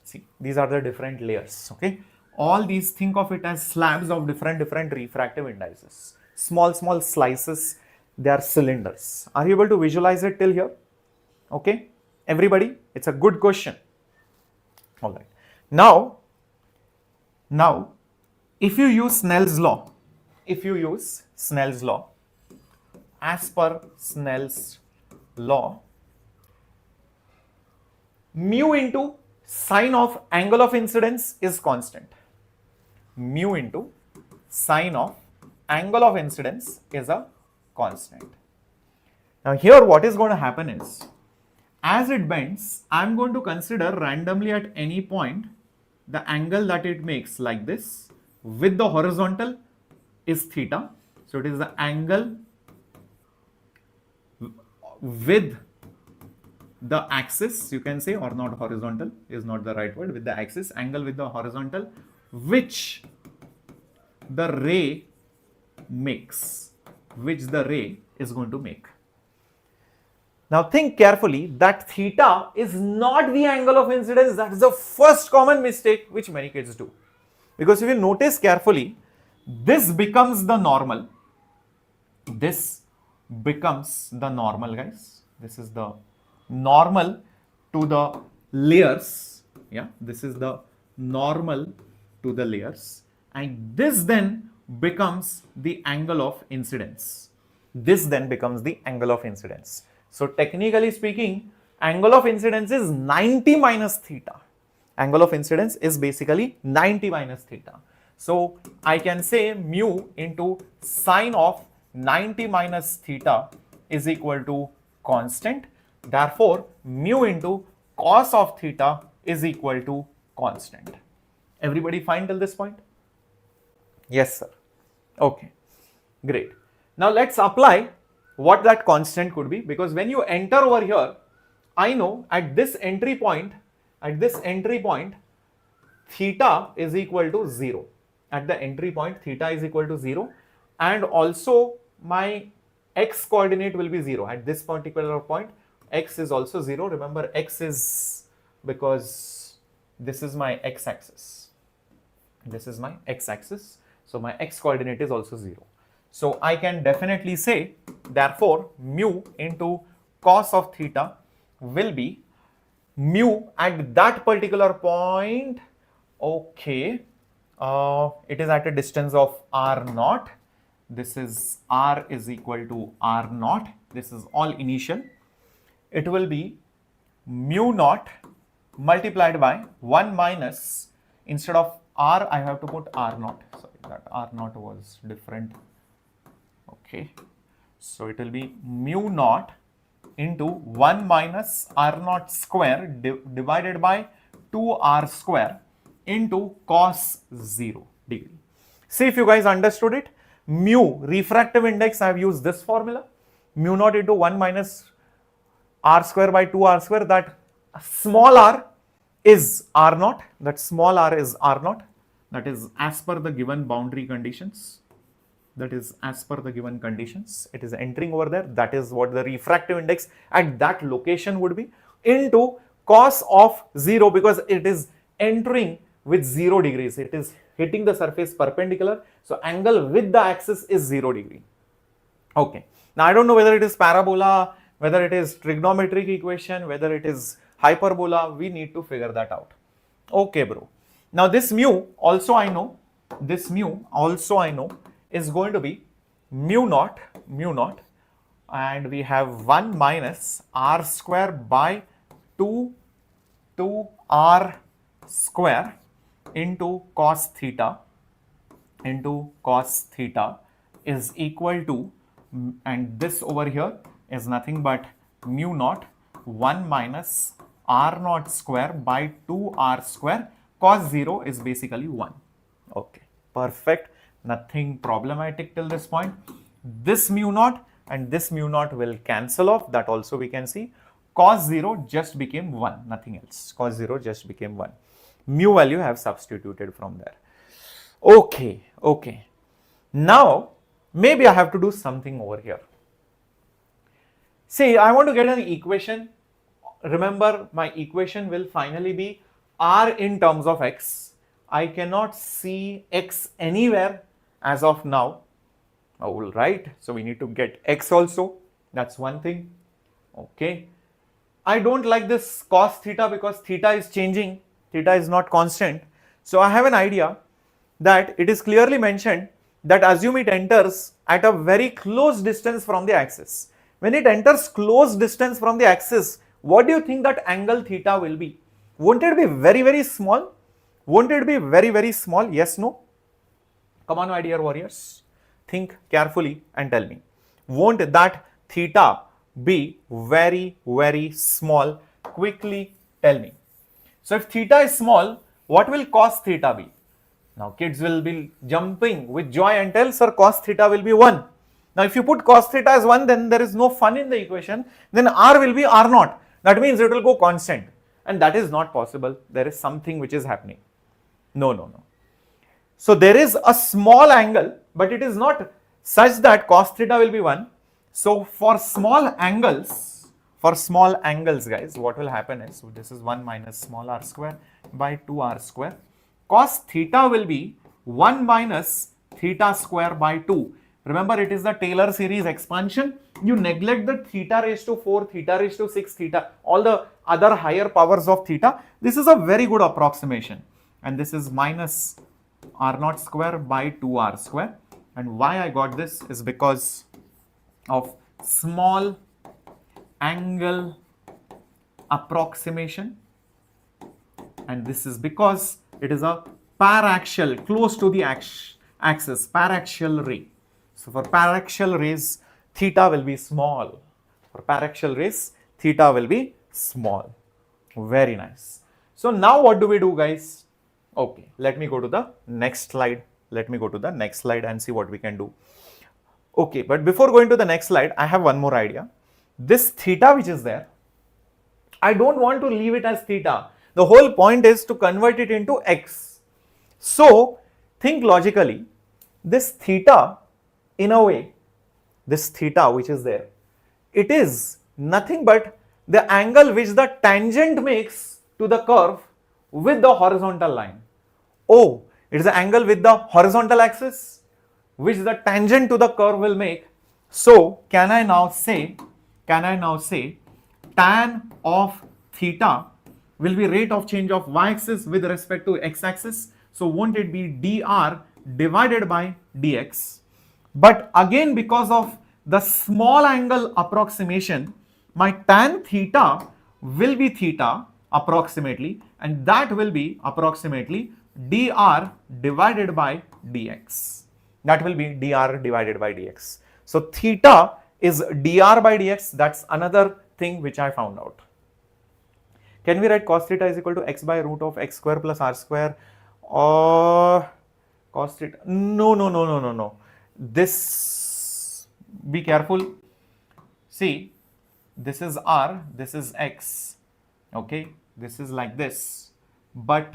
See, these are the different layers, okay? All these, think of it as slabs of different refractive indices. Small slices, they are cylinders. Are you able to visualize it till here? Okay, everybody, it's a good question. All right. Now, if you use Snell's law, as per Snell's law, mu into sine of angle of incidence is constant. Mu into sine of angle of incidence is a constant. Now here what is going to happen is, as it bends, I am going to consider randomly at any point the angle that it makes like this. With the horizontal is theta. So it is the angle with the axis, you can say, or not, horizontal is not the right word, with the axis, angle with the horizontal, which the ray makes, which the ray is going to make. Now think carefully that theta is not the angle of incidence. That is the first common mistake which many kids do. Because if you notice carefully, this becomes the normal. This becomes the normal, guys. This is the normal to the layers. Yeah, this is the normal to the layers. And this then becomes the angle of incidence. This then becomes the angle of incidence. So technically speaking, angle of incidence is 90 minus theta. Angle of incidence is basically 90 minus theta. So I can say mu into sine of 90 minus theta is equal to constant. Therefore, mu into cos of theta is equal to constant. Everybody fine till this point? Yes, sir. Okay, great. Now let's apply what that constant could be, because when you enter over here, I know at this entry point, theta is equal to 0. At the entry point, theta is equal to 0, and also my x coordinate will be 0. At this particular point, x is also 0. Remember, x is because this is my x-axis. This is my x-axis. So my x coordinate is also 0. So I can definitely say, therefore, mu into cos of theta will be mu at that particular point. Okay, it is at a distance of r naught. This is r is equal to r naught. This is all initial. It will be mu naught multiplied by 1 minus, instead of r, I have to put r naught. Sorry, that r naught was different. Okay, so it will be mu naught into 1 minus r naught square divided by 2r square into cos 0 degree. See if you guys understood it. Mu, refractive index, I have used this formula. Mu naught into 1 minus r square by 2r square, that small r is r naught, that small r is r naught, that is as per the given boundary conditions. That is as per the given conditions. It is entering over there. That is what the refractive index at that location would be, into cos of 0, because it is entering with 0 degrees. It is hitting the surface perpendicular. So angle with the axis is 0 degree. Okay. Now I don't know whether it is parabola, whether it is trigonometric equation, whether it is hyperbola. We need to figure that out. Okay, bro. Now this mu also I know. This mu also I know is going to be mu naught, and we have 1 minus r square by 2 r square into cos theta is equal to, and this over here is nothing but mu naught 1 minus r naught square by 2r square. Cos 0 is basically 1. Okay, perfect. Nothing problematic till this point. This mu naught and this mu naught will cancel off. That also we can see. Cos 0 just became 1, nothing else. Cos 0 just became 1. Mu value I have substituted from there. Okay, okay. Now, maybe I have to do something over here. See, I want to get an equation. Remember, my equation will finally be r in terms of x. I cannot see x anywhere as of now. All right, so we need to get x also. That's one thing. Okay, I don't like this cos theta because theta is changing. Theta is not constant. So I have an idea that it is clearly mentioned that assume it enters at a very close distance from the axis. When it enters close distance from the axis, what do you think that angle theta will be? Won't it be very, very small? Won't it be very, very small? Yes, no? Come on, my dear warriors. Think carefully and tell me. Won't that theta be very, very small? Quickly tell me. So if theta is small, what will cos theta be? Now kids will be jumping with joy and tell, sir, cos theta will be 1. Now if you put cos theta as 1, then there is no fun in the equation. Then r will be r naught. That means it will go constant. And that is not possible. There is something which is happening. No, no, no. So there is a small angle, but it is not such that cos theta will be 1. So for small angles, guys, what will happen is, so this is 1 minus small r square by 2r square. Cos theta will be 1 minus theta square by 2. Remember, it is the Taylor series expansion. You neglect the theta raised to 4, theta raised to 6, theta, all the other higher powers of theta. This is a very good approximation. And this is minus r naught square by 2r square. And why I got this is because of small angle approximation. And this is because it is a paraxial, close to the axis, paraxial ray. So for paraxial rays, theta will be small. For paraxial rays, theta will be small. Very nice. So now what do we do, guys? Okay, let me go to the next slide. And see what we can do. Okay, but before going to the next slide, I have one more idea. This theta which is there, I don't want to leave it as theta. The whole point is to convert it into x. So think logically, this theta, in a way, this theta which is there, it is nothing but the angle which the tangent makes to the curve with the horizontal line. Oh, it is the angle with the horizontal axis which the tangent to the curve will make. So can I now say tan of theta will be rate of change of y-axis with respect to x-axis. So won't it be dr divided by dx? But again, because of the small angle approximation, my tan theta will be theta approximately, and that will be approximately dr divided by dx. That will be dr divided by dx. So theta is dr by dx. That's another thing which I found out. Can we write cos theta is equal to x by root of x square plus r square, or cos theta? No. This, be careful. See, this is r, this is x. Okay, this is like this. But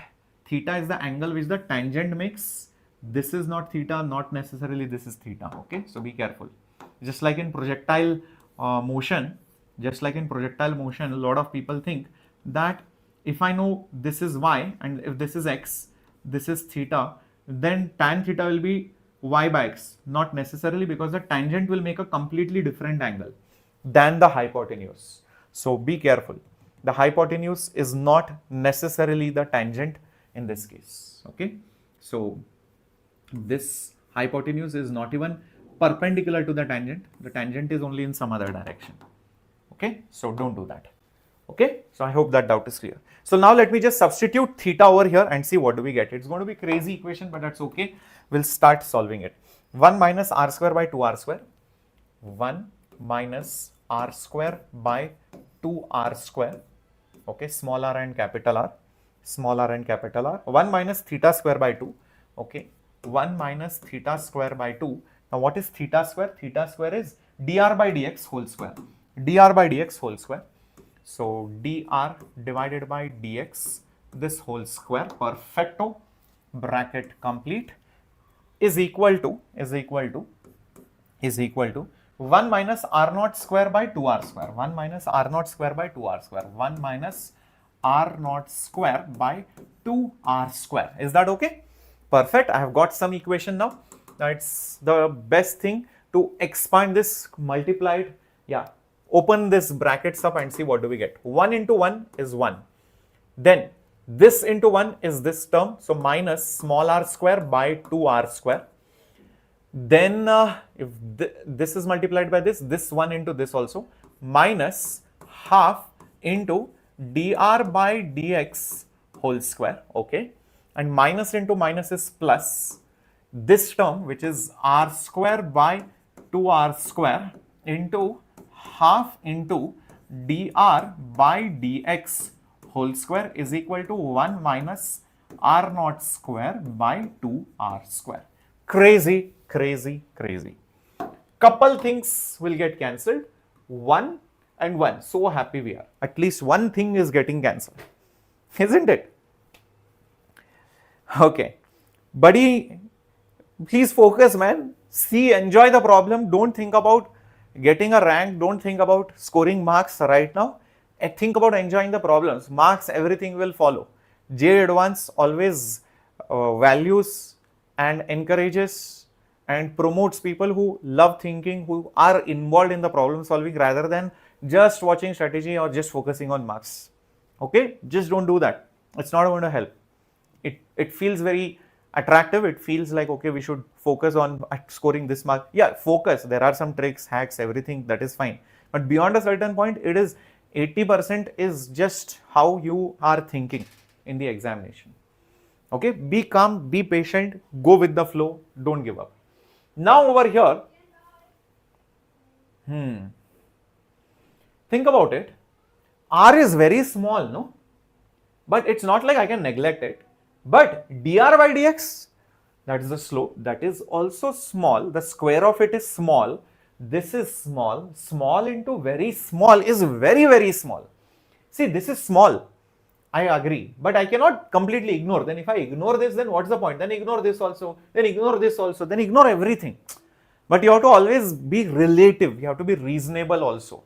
theta is the angle which the tangent makes. This is not theta, not necessarily this is theta. Okay, so be careful. Just like in projectile motion, a lot of people think that if I know this is y and if this is x, this is theta, then tan theta will be y by x. Not necessarily, because the tangent will make a completely different angle than the hypotenuse. So be careful. The hypotenuse is not necessarily the tangent in this case. Okay, so this hypotenuse is not even perpendicular to the tangent. The tangent is only in some other direction. Okay, so don't do that. Okay, so I hope that doubt is clear. So now let me just substitute theta over here and see what do we get. It's going to be a crazy equation, but that's okay. We'll start solving it. 1 minus r square by 2r square. 1 minus r square by 2r square. Okay, small r and capital R. Small r and capital R. 1 minus theta square by 2. Okay, 1 minus theta square by 2. Now what is theta square? Theta square is dr by dx whole square. Dr by dx whole square. So dr divided by dx, this whole square, perfecto, bracket complete, is equal to 1 minus r naught square by 2r square. 1 minus r naught square by 2r square. 1 minus r naught square by 2r square. Is that okay? Perfect. I have got some equation now. Now it's the best thing to expand this multiplied. Yeah, open this brackets up and see what do we get. 1 into 1 is 1. Then this into 1 is this term. So minus small r square by 2r square. Then if this is multiplied by this 1 into this also, minus half into dr by dx whole square. Okay, and minus into minus is plus. This term, which is r square by 2r square, into half into dr by dx whole square is equal to 1 minus r naught square by 2r square. Crazy. Couple things will get cancelled. 1 and 1. So happy we are. At least one thing is getting cancelled. Isn't it? Okay. Buddy, please focus, man. See, enjoy the problem. Don't think about getting a rank. Don't think about scoring marks right now. And think about enjoying the problems. Marks, everything will follow. JEE Advanced always values and encourages and promotes people who love thinking, who are involved in the problem solving rather than just watching strategy or just focusing on marks. Okay, just don't do that. It's not going to help. It feels very attractive. It feels like, okay, we should focus on scoring this mark. Yeah, focus. There are some tricks, hacks, everything, that is fine. But beyond a certain point, it is 80% is just how you are thinking in the examination. Okay, be calm, be patient, go with the flow, don't give up. Now over here, think about it. R is very small, no? But it's not like I can neglect it. But dr by dx, That is the slope. That is also small. The square of it is small. This is small. Small into very small is very, very small. See, this is small. I agree. But I cannot completely ignore. Then if I ignore this, then what's the point? Then ignore this also. Then ignore this also. Then ignore everything. But you have to always be relative. You have to be reasonable also.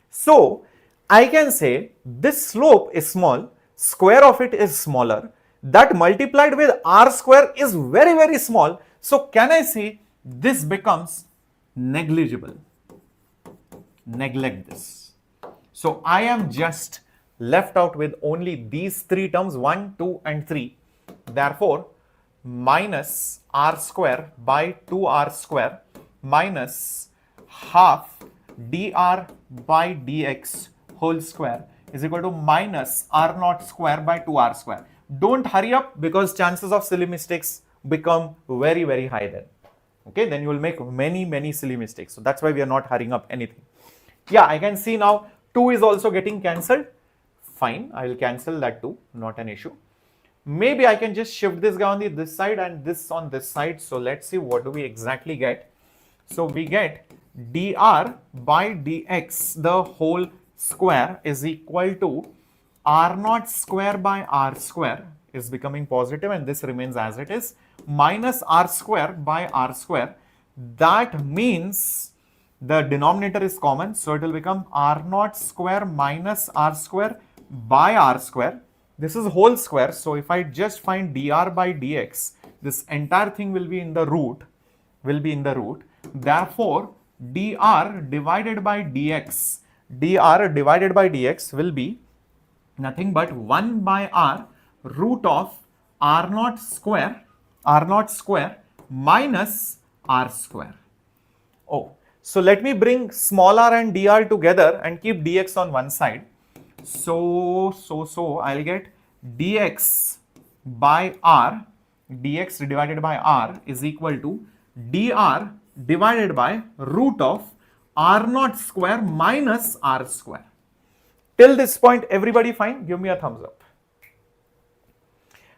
So, I can say this slope is small. Square of it is smaller. That multiplied with r square is very, very small. So, can I say this becomes negligible? Neglect this. So, I am just left out with only these three terms 1, 2 and 3. Therefore, minus r square by 2r square minus half dr by dx whole square is equal to minus r naught square by 2r square. Don't hurry up because chances of silly mistakes become very, very high then. Okay, then you will make many silly mistakes. So that's why we are not hurrying up anything. Yeah, I can see now 2 is also getting cancelled. Fine, I will cancel that too, not an issue. Maybe I can just shift this guy on this side and this on this side. So let's see what do we exactly get. So we get dr by dx the whole square is equal to r naught square by r square is becoming positive and this remains as it is minus r square by r square. That means the denominator is common, so it will become r naught square minus r square by r square. This is whole square, so if I just find dr by dx, this entire thing will be in the root, Therefore, dr divided by dx will be nothing but 1 by r root of r naught square minus r square. Oh, so let me bring small r and dr together and keep dx on one side. So I'll get dx by r, dx divided by r is equal to dr divided by root of r naught square minus r square. Till this point, everybody fine? Give me a thumbs up.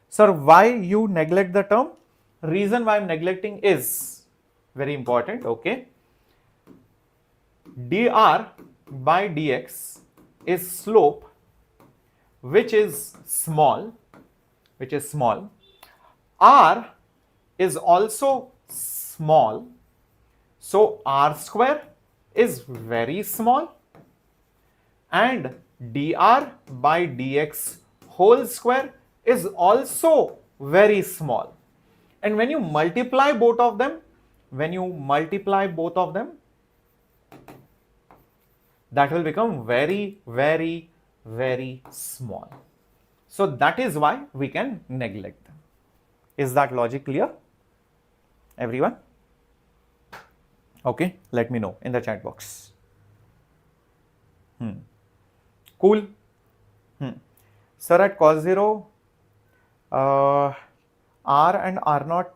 Sir, why you neglect the term? Reason why I'm neglecting is very important, okay? dr by dx is slope which is small, r is also small, so r square is very small and dr by dx whole square is also very small. And when you multiply both of them, that will become very, very, very small. So that is why we can neglect them. Is that logic clear? Everyone? Okay, let me know in the chat box. Cool. Sir, at cos 0, r and r naught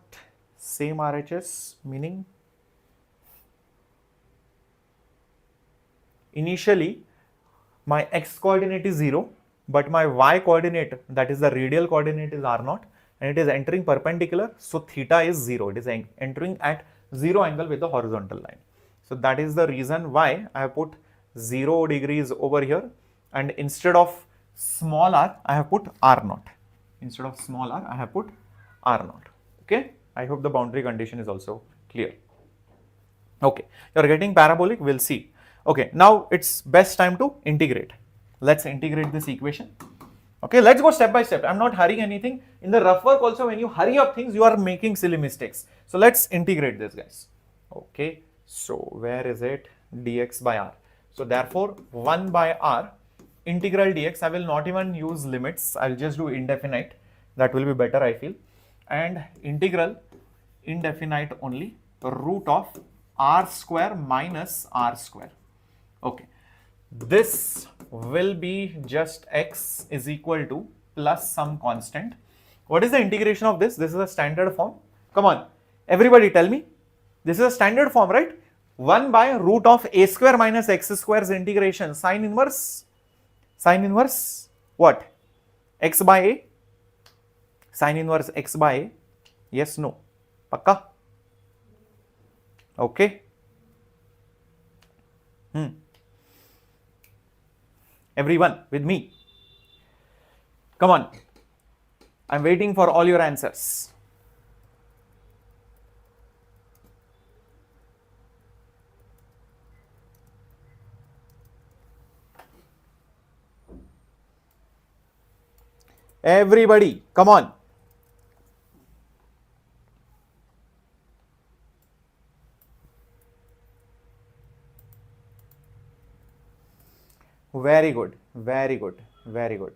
same RHS, meaning initially my x coordinate is 0, but my y coordinate, that is the radial coordinate, is r naught and it is entering perpendicular, so theta is 0. It is entering at 0 angle with the horizontal line. So that is the reason why I have put 0 degrees over here, and instead of small r I have put r naught. Okay, I hope the boundary condition is also clear. Okay, you are getting parabolic, we'll see. Okay, now it's best time to integrate. Let's integrate this equation. Okay, let's go step by step. I'm not hurrying anything. In the rough work also, when you hurry up things, you are making silly mistakes. So let's integrate this, guys. Okay, so where is it? Dx by r. So therefore, 1 by r integral dx. I will not even use limits. I'll just do indefinite. That will be better, I feel. And integral indefinite only, root of r square minus r square. Okay, this will be just x is equal to plus some constant. What is the integration of this? This is a standard form. Come on, everybody tell me. This is a standard form, right? 1 by root of a square minus x square's integration. Sine inverse what? X by a? Sine inverse x by a? Yes, no? Pakka? Okay. Everyone with me? Come on. I'm waiting for all your answers. Everybody, come on. Very good, very good, very good.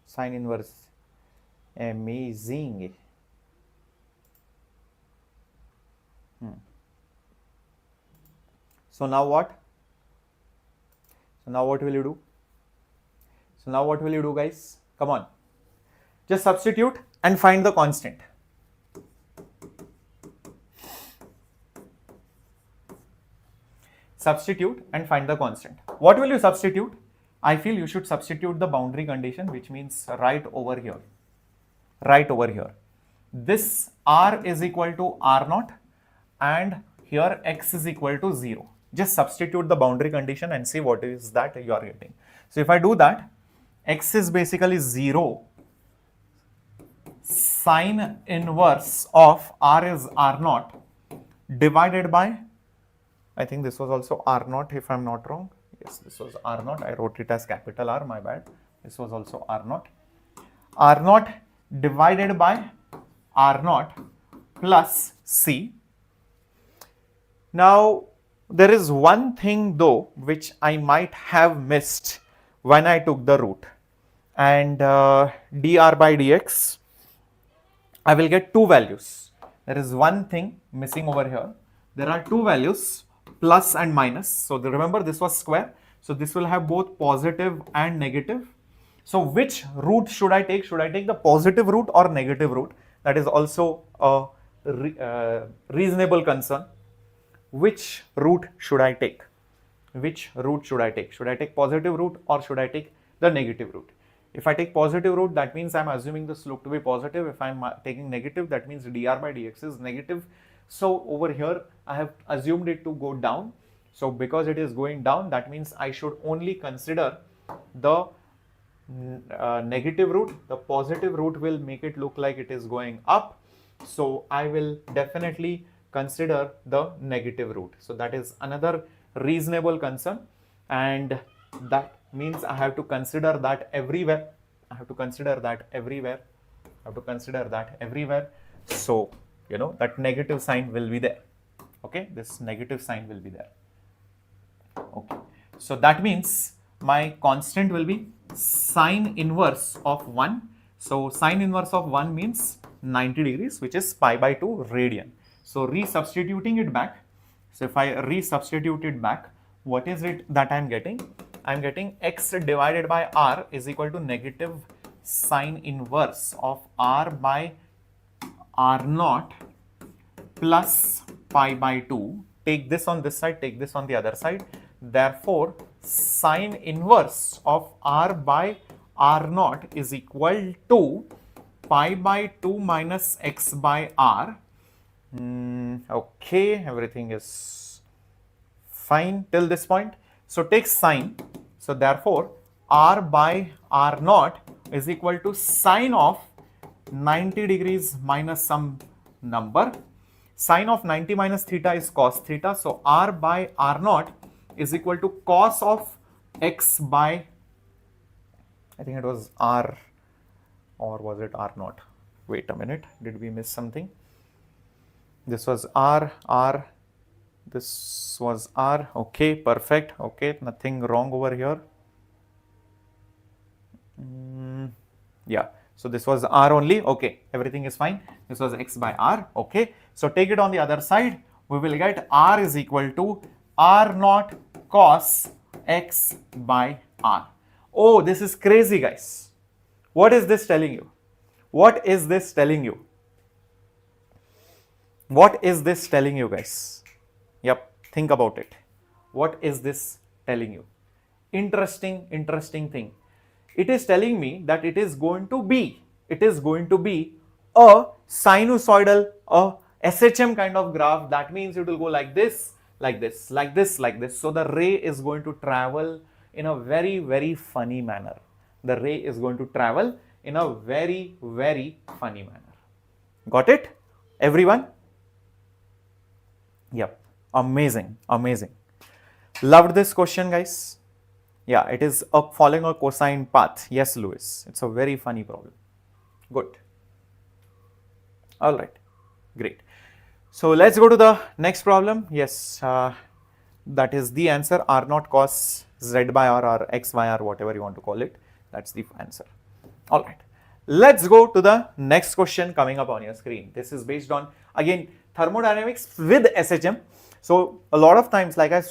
Sine inverse. Amazing. So now what? So now what will you do? So now what will you do, guys? Come on. Just substitute and find the constant. Substitute and find the constant. What will you substitute? I feel you should substitute the boundary condition, which means right over here. Right over here. This r is equal to r naught and here x is equal to 0. Just substitute the boundary condition and see what is that you are getting. So if I do that, x is basically 0, sine inverse of r is r naught divided by, I think this was also r naught if I'm not wrong. Yes, this was r naught. I wrote it as capital R, my bad. This was also r naught. R naught divided by r naught plus c. Now, there is one thing though which I might have missed when I took the root. And dr by dx, I will get two values. There is one thing missing over here. There are two values, plus and minus. So remember, this was square. So this will have both positive and negative. So which root should I take? Should I take the positive root or negative root? That is also a reasonable concern. Which root should I take? Which root should I take? Should I take positive root or should I take the negative root? If I take positive root, that means I'm assuming the slope to be positive. If I'm taking negative, that means dr by dx is negative. So over here, I have assumed it to go down. So because it is going down, that means I should only consider the negative root. The positive root will make it look like it is going up. So I will definitely consider the negative root. So that is another reasonable concern, and that means I have to consider that everywhere. I have to consider that everywhere. I have to consider that everywhere. So you know that negative sign will be there. Okay, this negative sign will be there. Okay, so that means my constant will be sine inverse of 1. So sine inverse of 1 means 90 degrees, which is pi by 2 radian. So resubstituting it back. So if I resubstitute it back, what is it that I'm getting? I'm getting x divided by r is equal to negative sine inverse of r by r naught plus pi by 2. Take this on this side, take this on the other side. Therefore, sine inverse of r by r naught is equal to pi by 2 minus x by r. Okay, everything is fine till this point. So take sine. So therefore, r by r naught is equal to sine of 90 degrees minus some number. Sine of 90 minus theta is cos theta. So r by r naught is equal to cos of x by, I think it was r, or was it r naught? Wait a minute, did we miss something? This was r, this was r. Okay, perfect. Okay, nothing wrong over here. Yeah, so this was r only. Okay, everything is fine. This was x by r. Okay, so take it on the other side. We will get r is equal to r naught cos x by r. Oh, this is crazy, guys. What is this telling you? What is this telling you? What is this telling you, guys? Yep, think about it. What is this telling you? Interesting thing. It is telling me that it is going to be a sinusoidal, a SHM kind of graph, that means it will go like this, like this, like this, like this. So the ray is going to travel in a very, very funny manner. The ray is going to travel in a very, very funny manner. Got it, everyone? Yep, amazing, amazing. Loved this question, guys. Yeah, it is following a cosine path. Yes, Louis, it's a very funny problem. Good. All right, great. So let's go to the next problem. Yes, that is the answer, r naught cos z by r or x by r, whatever you want to call it. That's the answer. All right, let's go to the next question coming up on your screen. This is based on, again, thermodynamics with SHM. So a lot of times, like I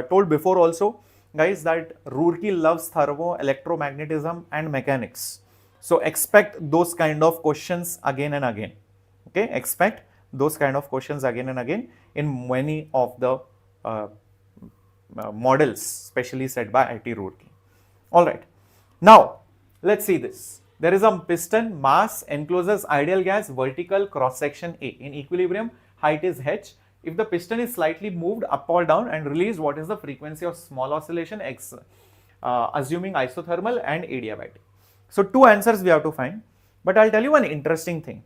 told before also, guys, that Roorkee loves thermo, electromagnetism and mechanics. So expect those kind of questions again and again. Okay, expect those kind of questions again and again in many of the models, especially set by IT Roorkee. All right, now let's see this. There is a piston, mass encloses ideal gas, vertical cross section A. In equilibrium, height is h. If the piston is slightly moved up or down and released, what is the frequency of small oscillation x, assuming isothermal and adiabatic? So two answers we have to find, but I'll tell you one interesting thing.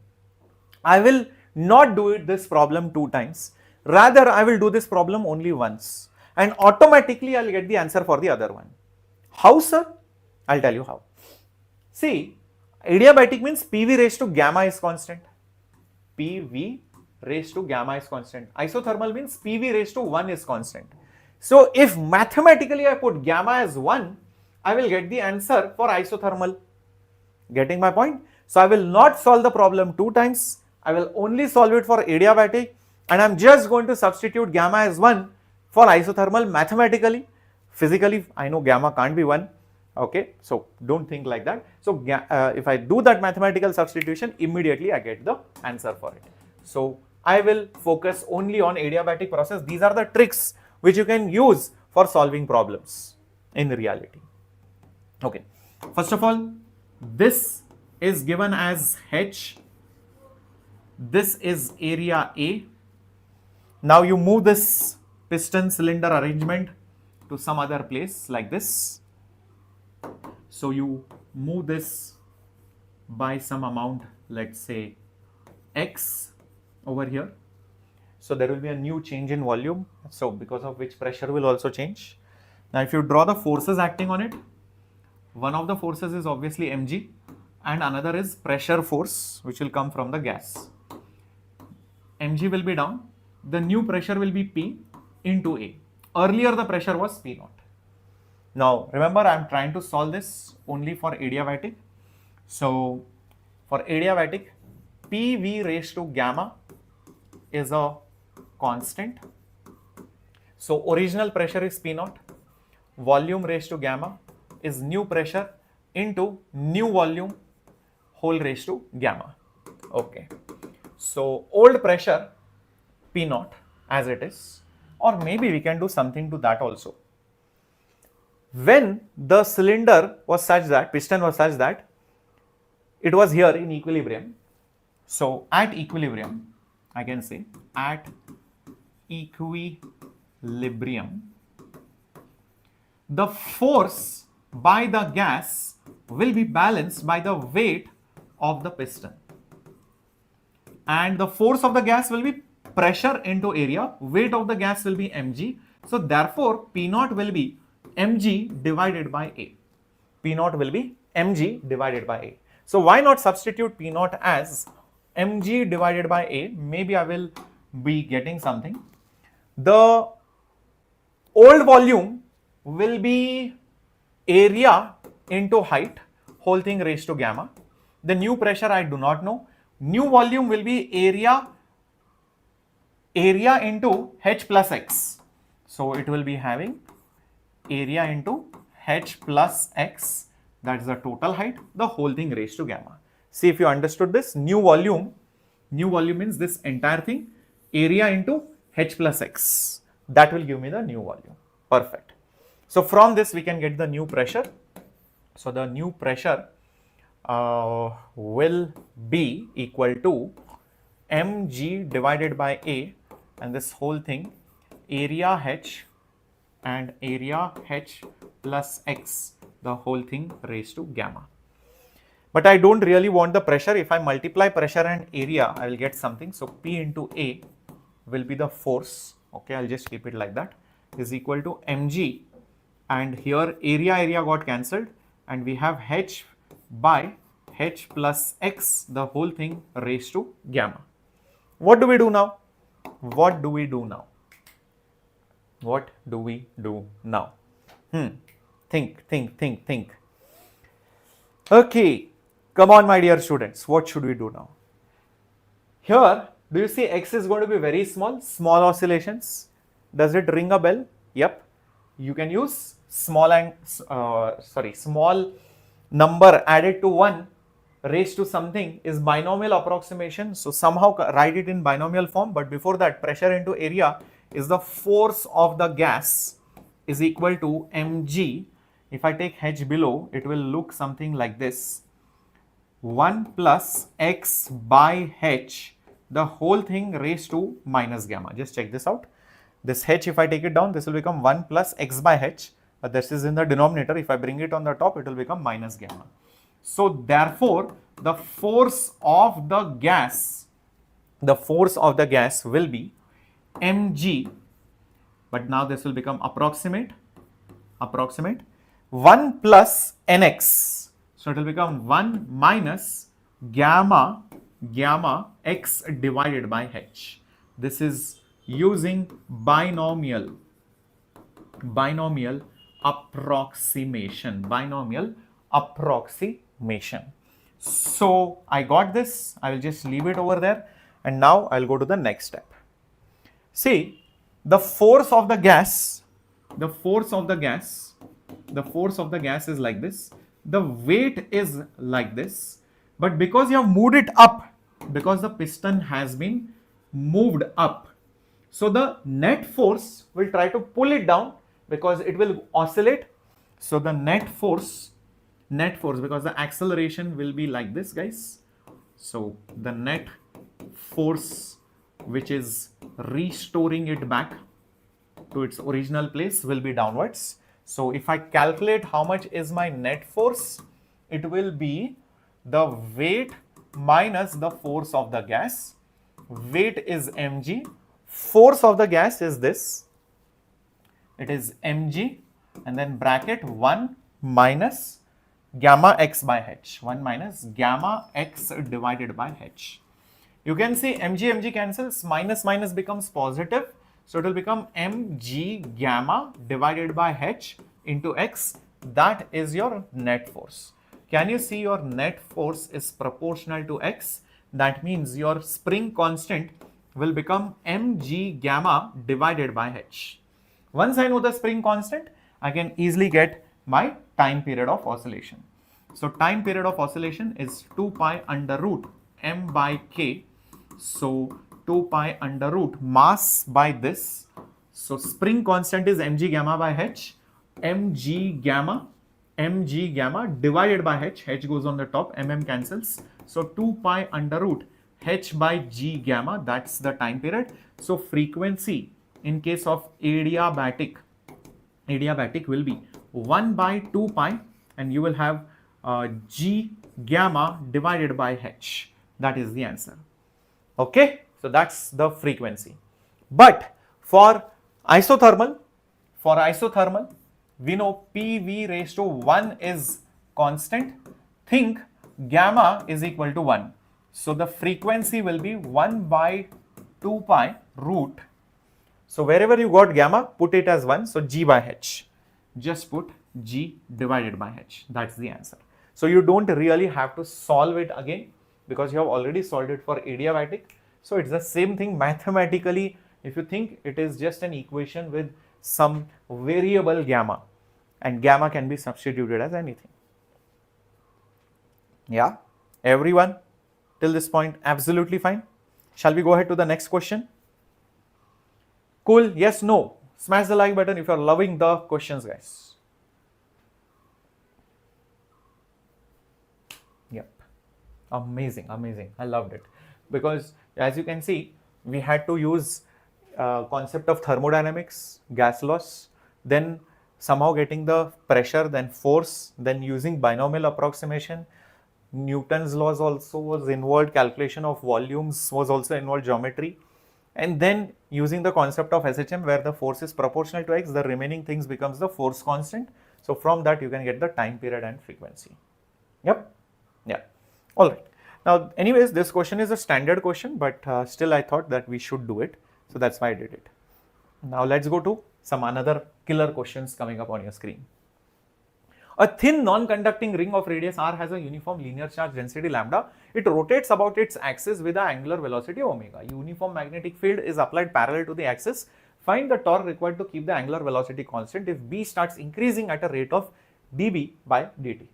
I will not do this problem 2 times. Rather, I will do this problem only once, and automatically I'll get the answer for the other one. How, sir? I'll tell you how. See, adiabatic means PV raised to gamma is constant. PV raised to gamma is constant. Isothermal means PV raised to 1 is constant. So if mathematically I put gamma as 1, I will get the answer for isothermal. Getting my point? So I will not solve the problem 2 times. I will only solve it for adiabatic, and I'm just going to substitute gamma as 1 for isothermal mathematically. Physically, I know gamma can't be 1. Okay, so don't think like that. So if I do that mathematical substitution, immediately I get the answer for it. So I will focus only on adiabatic process. These are the tricks which you can use for solving problems in reality. Okay, first of all, this is given as H. This is area A. Now you move this piston cylinder arrangement to some other place like this. So you move this by some amount, let's say x over here. So there will be a new change in volume. So because of which pressure will also change. Now if you draw the forces acting on it, one of the forces is obviously mg and another is pressure force which will come from the gas. Mg will be down, the new pressure will be P into A. Earlier the pressure was P naught. Now remember, I am trying to solve this only for adiabatic. So for adiabatic, PV raised to gamma is a constant. So original pressure is P naught, volume raised to gamma is new pressure into new volume whole raised to gamma. Okay. So old pressure P naught as it is, or maybe we can do something to that also. When the cylinder was such that, piston was such that it was here in equilibrium. So at equilibrium, I can say at equilibrium, the force by the gas will be balanced by the weight of the piston. And the force of the gas will be pressure into area, weight of the gas will be mg. So therefore, P naught will be mg divided by A. P naught will be mg divided by A. So why not substitute P naught as mg divided by A? Maybe I will be getting something. The old volume will be area into height, whole thing raised to gamma. The new pressure I do not know. New volume will be area into h plus x. So it will be having area into h plus x, that is the total height, the whole thing raised to gamma. See if you understood this. New volume means this entire thing, area into h plus x, that will give me the new volume. Perfect. So from this we can get the new pressure. So the new pressure will be equal to mg divided by A, and this whole thing area H and area H plus X, the whole thing raised to gamma. But I don't really want the pressure. If I multiply pressure and area, I will get something. So P into A will be the force. Okay, I'll just keep it like that, is equal to mg, and here area got cancelled, and we have H by H plus X, the whole thing raised to gamma. What do we do now? What do we do now? What do we do now? Think. Okay, come on, my dear students. What should we do now? Here, do you see X is going to be very small, small oscillations? Does it ring a bell? Yep. You can use small number added to 1 raised to something is binomial approximation. So somehow write it in binomial form. But before that, pressure into area is the force of the gas is equal to mg. If I take H below, it will look something like this. 1 plus X by H, the whole thing raised to minus gamma. Just check this out. This H, if I take it down, this will become 1 plus X by H. But this is in the denominator. If I bring it on the top, it will become minus gamma. So therefore, the force of the gas will be mg. But now this will become approximate 1 plus nx. So it will become 1 minus gamma x divided by h. This is using binomial approximation. So I got this. I will just leave it over there, and now I'll go to the next step. See, the force of the gas is like this. The weight is like this. But because you have moved it up, because the piston has been moved up, so the net force will try to pull it down because it will oscillate. So the net force, because the acceleration will be like this, guys. So the net force, which is restoring it back to its original place, will be downwards. So if I calculate how much is my net force, it will be the weight minus the force of the gas. Weight is mg. Force of the gas is this. It is mg, and then bracket 1 minus gamma x by h. 1 minus gamma x divided by h. You can see mg cancels, minus becomes positive. So it will become mg gamma divided by h into x. That is your net force. Can you see your net force is proportional to x? That means your spring constant will become mg gamma divided by h. Once I know the spring constant, I can easily get my time period of oscillation. So time period of oscillation is 2 pi under root m by k. So 2 pi under root mass by this. So spring constant is mg gamma by h. mg gamma divided by h goes on the top, cancels. So 2 pi under root h by g gamma, that's the time period. So frequency in case of adiabatic will be 1 by 2 pi, and you will have g gamma divided by h. That is the answer. Okay, so that's the frequency. But for isothermal, we know PV raised to 1 is constant. Think gamma is equal to 1. So the frequency will be 1 by 2 pi root. So wherever you got gamma, put it as 1. So G by H. Just put G divided by H. That's the answer. So you don't really have to solve it again because you have already solved it for adiabatic. So it's the same thing mathematically. If you think, it is just an equation with some variable gamma, and gamma can be substituted as anything. Yeah, everyone till this point absolutely fine. Shall we go ahead to the next question? Cool. Yes, no. Smash the like button if you are loving the questions, guys. Yeah. Amazing, amazing. I loved it because as you can see, we had to use concept of thermodynamics, gas laws, then somehow getting the pressure, then force, then using binomial approximation. Newton's laws also was involved, calculation of volumes was also involved, geometry, and then using the concept of SHM where the force is proportional to x, the remaining things becomes the force constant. So from that you can get the time period and frequency. Yep. Yeah. All right. Now, anyways, this question is a standard question, but still I thought that we should do it. So that's why I did it. Now let's go to some another killer questions coming up on your screen. A thin non-conducting ring of radius r has a uniform linear charge density lambda. It rotates about its axis with an angular velocity omega. Uniform magnetic field is applied parallel to the axis. Find the torque required to keep the angular velocity constant if B starts increasing at a rate of dB by dt.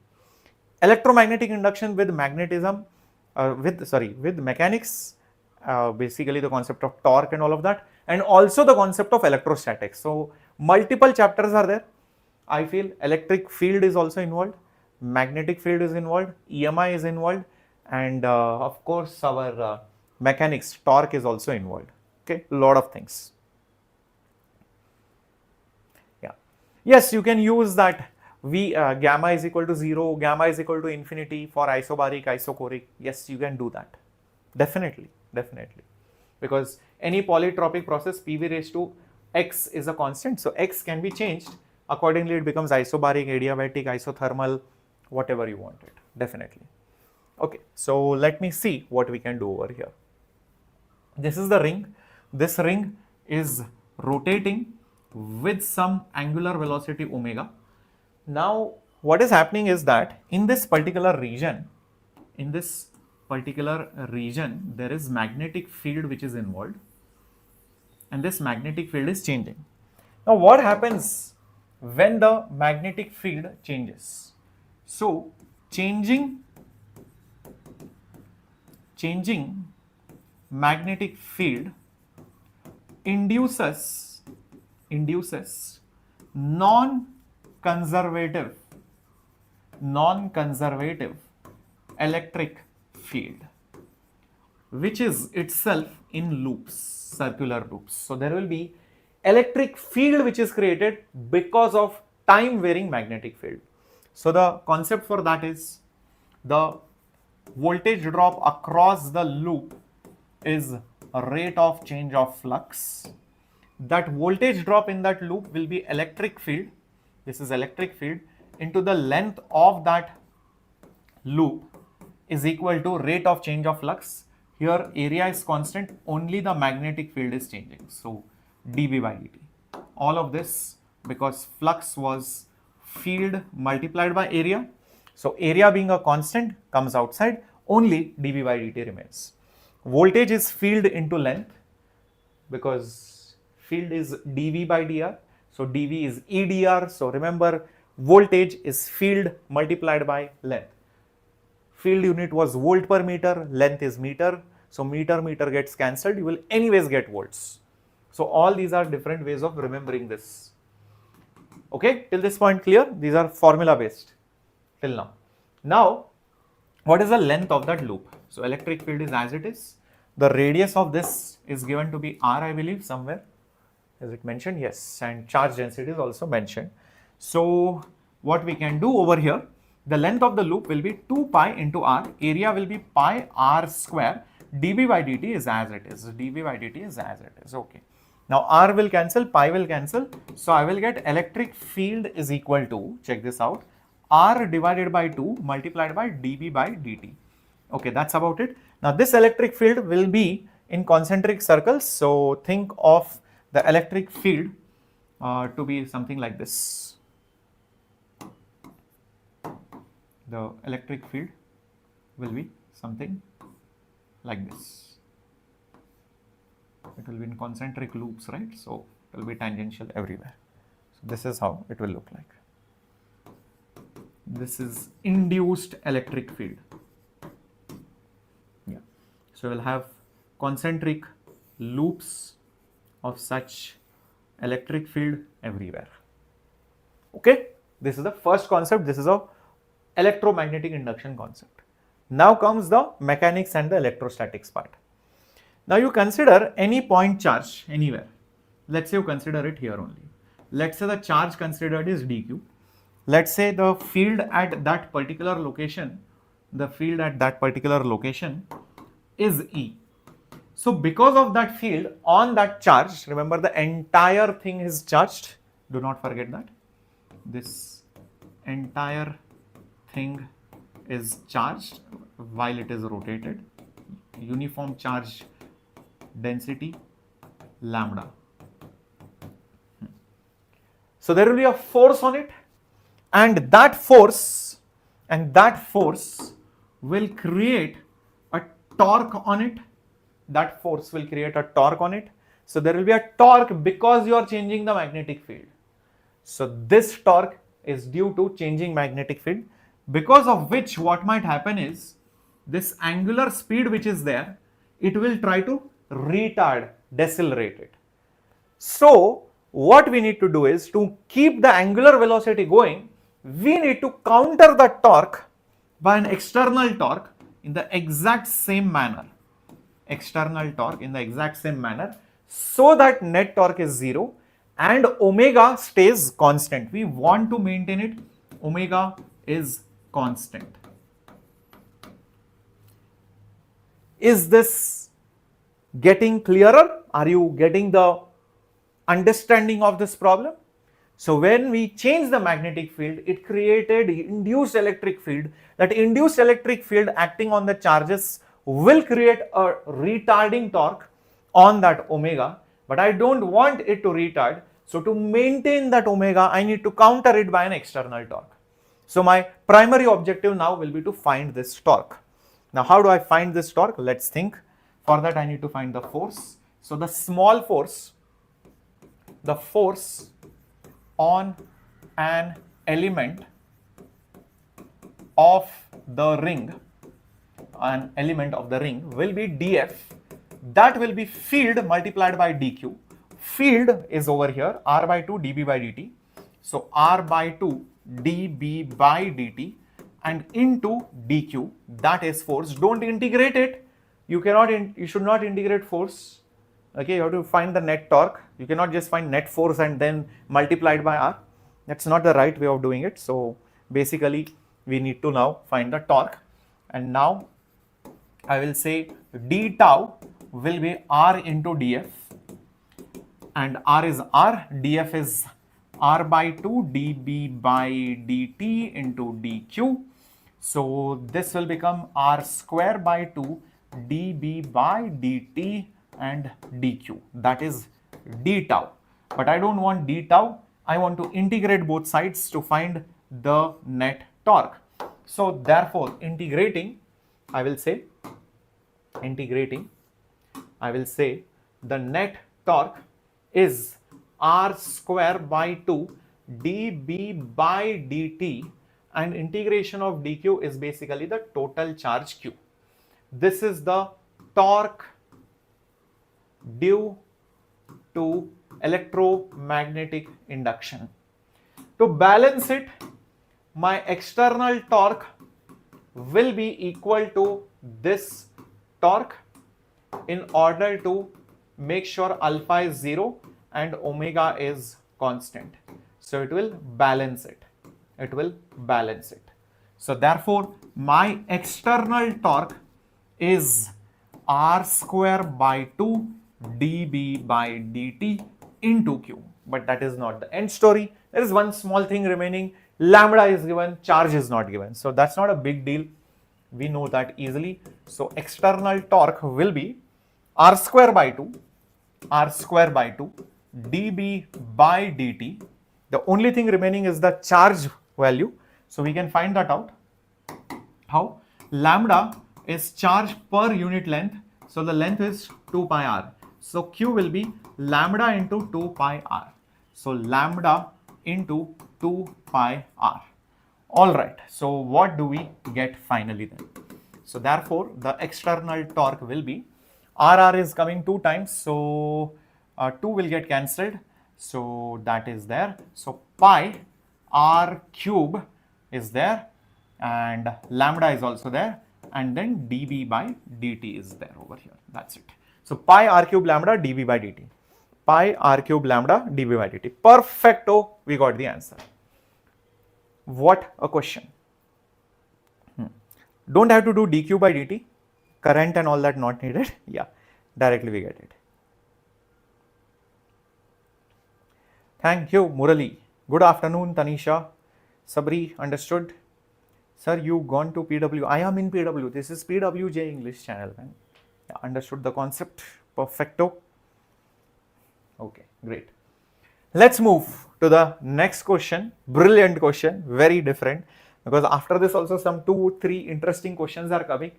Electromagnetic induction with magnetism, with mechanics, basically the concept of torque and all of that, and also the concept of electrostatics. So multiple chapters are there. I feel electric field is also involved, magnetic field is involved, EMI is involved, and of course our mechanics, torque is also involved. Okay, a lot of things. Yeah. Yes, you can use that gamma is equal to 0, gamma is equal to infinity for isobaric, isochoric. Yes, you can do that. Definitely, definitely. Because any polytropic process, PV raised to x is a constant. So x can be changed. Accordingly, it becomes isobaric, adiabatic, isothermal, whatever you want it. Definitely. Okay, so let me see what we can do over here. This is the ring. This ring is rotating with some angular velocity omega. Now, what is happening is that in this particular region, there is magnetic field which is involved, and this magnetic field is changing. Now, what happens when the magnetic field changes? So, changing magnetic field induces non-conservative electric field, which is itself in loops, circular loops. So there will be electric field which is created because of time varying magnetic field. So the concept for that is the voltage drop across the loop is a rate of change of flux. That voltage drop in that loop will be electric field. This is electric field into the length of that loop is equal to rate of change of flux. Here area is constant, only the magnetic field is changing. So dB by dt. All of this because flux was field multiplied by area. So area being a constant comes outside, only dB by dt remains. Voltage is field into length because field is dV by dr. So dV is EdR. So remember, voltage is field multiplied by length. Field unit was volt per meter, length is meter. So meter gets cancelled, you will anyways get volts. So all these are different ways of remembering this. Okay, till this point clear? These are formula based till now. Now, what is the length of that loop? So electric field is as it is. The radius of this is given to be r, I believe, somewhere. Is it mentioned? Yes, and charge density is also mentioned. So what we can do over here, the length of the loop will be 2 pi into r, area will be pi r square, dB by dt is as it is, dB by dt is as it is, okay. Now r will cancel, pi will cancel, so I will get electric field is equal to, check this out, r divided by 2 multiplied by dB by dt. Okay, that's about it. Now this electric field will be in concentric circles, so think of the electric field to be something like this. The electric field will be something like this. It will be in concentric loops, right? So it will be tangential everywhere. So this is how it will look like. This is induced electric field. Yeah. So we'll have concentric loops of such electric field everywhere. Okay, this is the first concept. This is a electromagnetic induction concept. Now comes the mechanics and the electrostatics part. Now you consider any point charge anywhere. Let's say you consider it here only. Let's say the charge considered is dq. Let's say the field at that particular location, is E. So because of that field on that charge, remember the entire thing is charged. Do not forget that. This entire thing is charged while it is rotated. Uniform charge density lambda. So there will be a force on it, and that force will create a torque on it. So there will be a torque because you are changing the magnetic field. So this torque is due to changing magnetic field, because of which what might happen is this angular speed which is there, it will try to retard, decelerate it. So what we need to do is, to keep the angular velocity going, we need to counter the torque by an external torque in the exact same manner. So that net torque is 0 and omega stays constant. We want to maintain it. Omega is constant. Is this getting clearer? Are you getting the understanding of this problem? So when we change the magnetic field, it created induced electric field. That induced electric field acting on the charges will create a retarding torque on that omega, but I don't want it to retard. So to maintain that omega, I need to counter it by an external torque. So my primary objective now will be to find this torque. Now how do I find this torque? Let's think. For that I need to find the force. So the small force, the force on an element of the ring, will be dF. That will be field multiplied by dq. Field is over here, r by 2 dB by dt. So r by 2 dB by dt and into dq, that is force. Don't integrate it. You should not integrate force. Okay, you have to find the net torque. You cannot just find net force and then multiply it by r. That's not the right way of doing it. So basically we need to now find the torque, and now I will say d tau will be r into df, and r is r, df is r by 2 dB by dt into dq. So this will become r square by 2 dB by dt and dq, that is d tau. But I don't want d tau, I want to integrate both sides to find the net torque. So therefore integrating, I will say the net torque is r square by 2 dB by dt, and integration of dq is basically the total charge q. This is the torque due to electromagnetic induction. To balance it, my external torque will be equal to this torque in order to make sure alpha is 0 and omega is constant. So it will balance it. So therefore my external torque is r square by 2 dB by dt into q. But that is not the end story. There is one small thing remaining. Lambda is given, charge is not given. So that's not a big deal. We know that easily. So external torque will be r square by 2 dB by dt. The only thing remaining is the charge value. So we can find that out. How? Lambda is charge per unit length. So the length is 2 pi r. So q will be lambda into 2 pi r. So lambda into 2 pi r. Alright, so what do we get finally then? So therefore the external torque will be, r is coming 2 times, so 2 will get cancelled. So that is there. So pi r cube is there and lambda is also there. and then dB by dt is there over here. That's it. So pi r cube lambda dB by dt. Pi r cube lambda dB by dt. Perfecto, we got the answer. What a question. Don't have to do dq by dt, current and all that not needed. Yeah, directly we get it. Thank you, Murali. Good afternoon, Tanisha. Sabri, understood? Sir, you gone to PW. I am in PW. This is PWJ English channel. Man. Yeah, understood the concept. Perfecto. Okay, great. Let's move to the next question. Brilliant question, very different. Because after this also some 2-3 interesting questions are coming.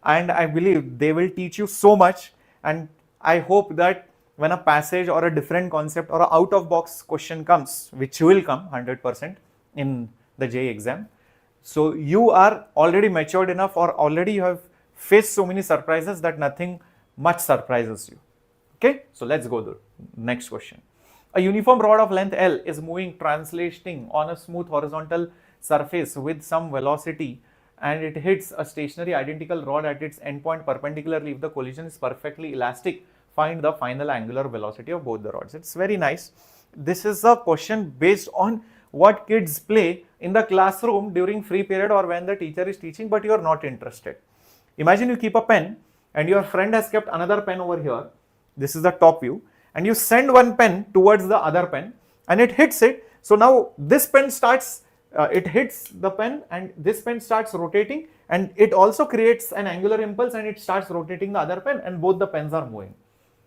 And I believe they will teach you so much. And I hope that when a passage or a different concept or a out of box question comes, which will come 100% in the JEE exam, so you are already matured enough or already you have faced so many surprises that nothing much surprises you. Okay, so let's go to the next question. A uniform rod of length L is moving, translating on a smooth horizontal surface with some velocity, and it hits a stationary identical rod at its endpoint perpendicularly. If the collision is perfectly elastic, find the final angular velocity of both the rods. It's very nice. This is a question based on what kids play in the classroom during free period or when the teacher is teaching, but you are not interested. Imagine you keep a pen and your friend has kept another pen over here. This is the top view, and you send one pen towards the other pen and it hits it. So now this pen starts, it hits the pen and this pen starts rotating, and it also creates an angular impulse and it starts rotating the other pen, and both the pens are moving.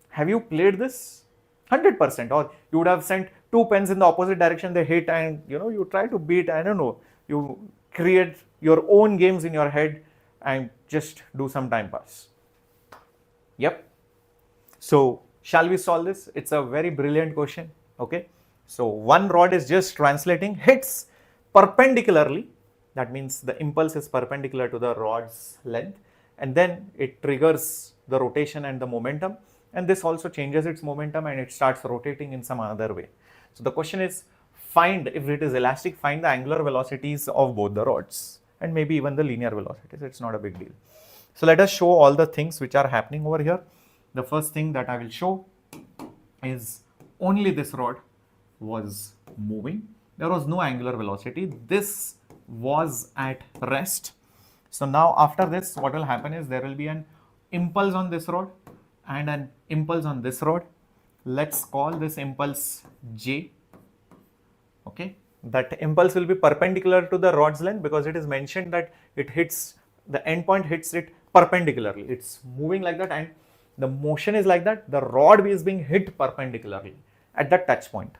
Have you played this? 100%. Or you would have sent two pens in the opposite direction, they hit, and you try to beat, I don't know, you create your own games in your head and just do some time pass. Yep. So shall we solve this? It's a very brilliant question. Okay. So one rod is just translating, hits perpendicularly. That means the impulse is perpendicular to the rod's length, and then it triggers the rotation and the momentum. And this also changes its momentum and it starts rotating in some other way. So the question is, find, if it is elastic, find the angular velocities of both the rods and maybe even the linear velocities. It's not a big deal. So let us show all the things which are happening over here. The first thing that I will show is only this rod was moving. There was no angular velocity. This was at rest. So now after this, what will happen is there will be an impulse on this rod and an impulse on this rod. Let's call this impulse J. Okay, that impulse will be perpendicular to the rod's length because it is mentioned that it hits, the endpoint hits it perpendicularly. It's moving like that and the motion is like that. The rod is being hit perpendicularly at that touch point.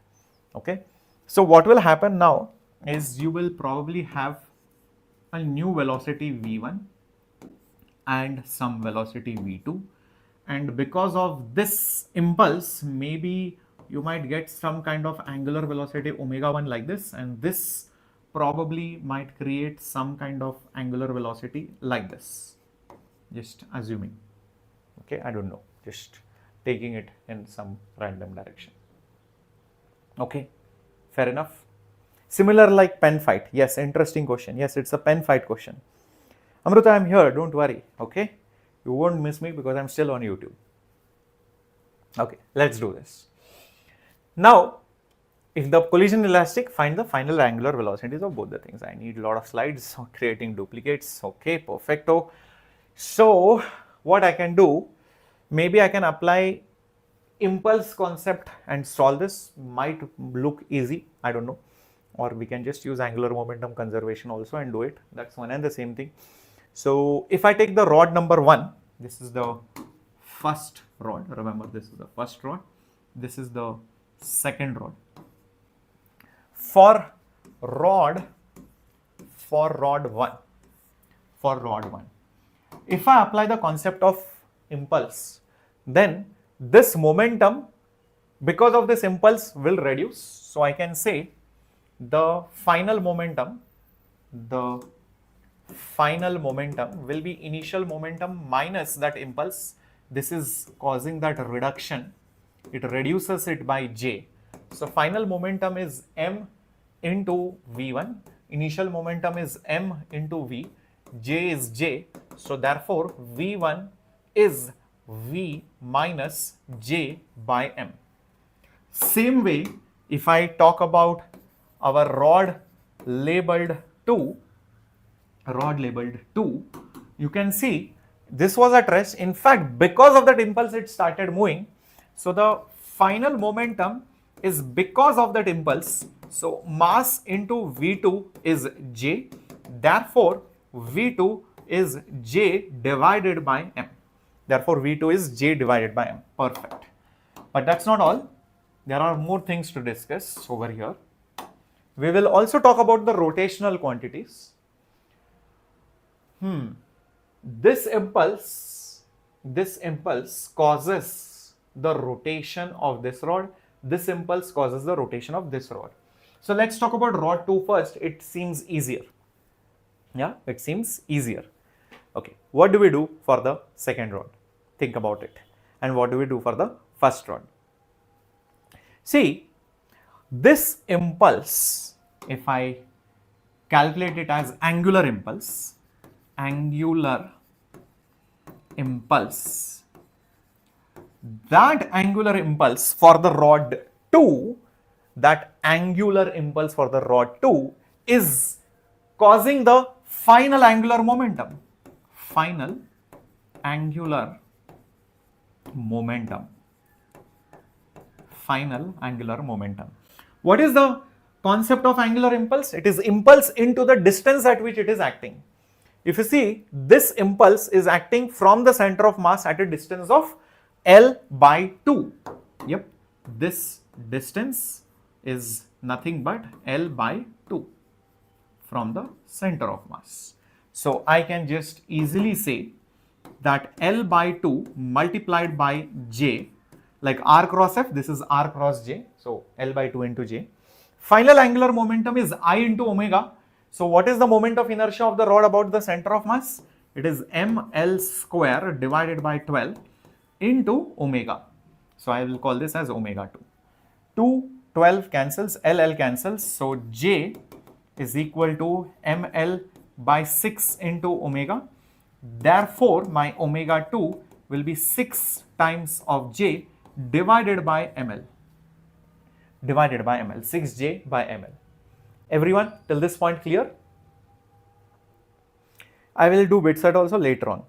Okay, so what will happen now is you will probably have a new velocity V1 and some velocity V2. And because of this impulse, maybe you might get some kind of angular velocity omega1 like this, and this probably might create some kind of angular velocity like this. Just assuming. Okay, I don't know, just taking it in some random direction. Okay, fair enough. Similar like pen fight. Yes, interesting question. Yes, it's a pen fight question. Amruta, I'm here, don't worry. Okay. You won't miss me because I'm still on YouTube. Okay, let's do this. Now, if the collision elastic, find the final angular velocities of both the things. I need a lot of slides, creating duplicates. Okay, perfecto. So, what I can do, maybe I can apply impulse concept and solve this. Might look easy, I don't know. Or we can just use angular momentum conservation also and do it. That's one and the same thing. So if I take the rod number 1, this is the first rod. Remember, this is the first rod. This is the second rod. For rod 1, if I apply the concept of impulse, then this momentum, because of this impulse, will reduce. So I can say the final momentum will be initial momentum minus that impulse. This is causing that reduction. It reduces it by J. So final momentum is M into V1. Initial momentum is M into V. J is J. So therefore V1 is V minus J by M. Same way, if I talk about our rod labeled 2, you can see this was at rest. In fact, because of that impulse, it started moving. So the final momentum is because of that impulse. So mass into V2 is J. Therefore, V2 is J divided by M. Therefore, V2 is J divided by M. Perfect. But that's not all. There are more things to discuss over here. We will also talk about the rotational quantities. This impulse causes the rotation of this rod. This impulse causes the rotation of this rod. So let's talk about rod 2 first. It seems easier. Yeah, it seems easier. Okay, what do we do for the second rod? Think about it. And what do we do for the first rod? See, this impulse, if I calculate it as angular impulse, that angular impulse for the rod 2, is causing the final angular momentum. What is the concept of angular impulse? It is impulse into the distance at which it is acting. If you see, this impulse is acting from the center of mass at a distance of L by 2. Yep, this distance is nothing but L by 2 from the center of mass. So I can just easily say that L by 2 multiplied by J, like R cross F, this is R cross J, so L by 2 into J. Final angular momentum is I into omega. So what is the moment of inertia of the rod about the center of mass? It is ml square divided by 12 into omega. So I will call this as omega 2. 12 cancels, LL cancels. So J is equal to ml by 6 into omega. Therefore, my omega 2 will be 6 times of J divided by ml. 6J by ml. Everyone, till this point clear? I will do bit set also later on.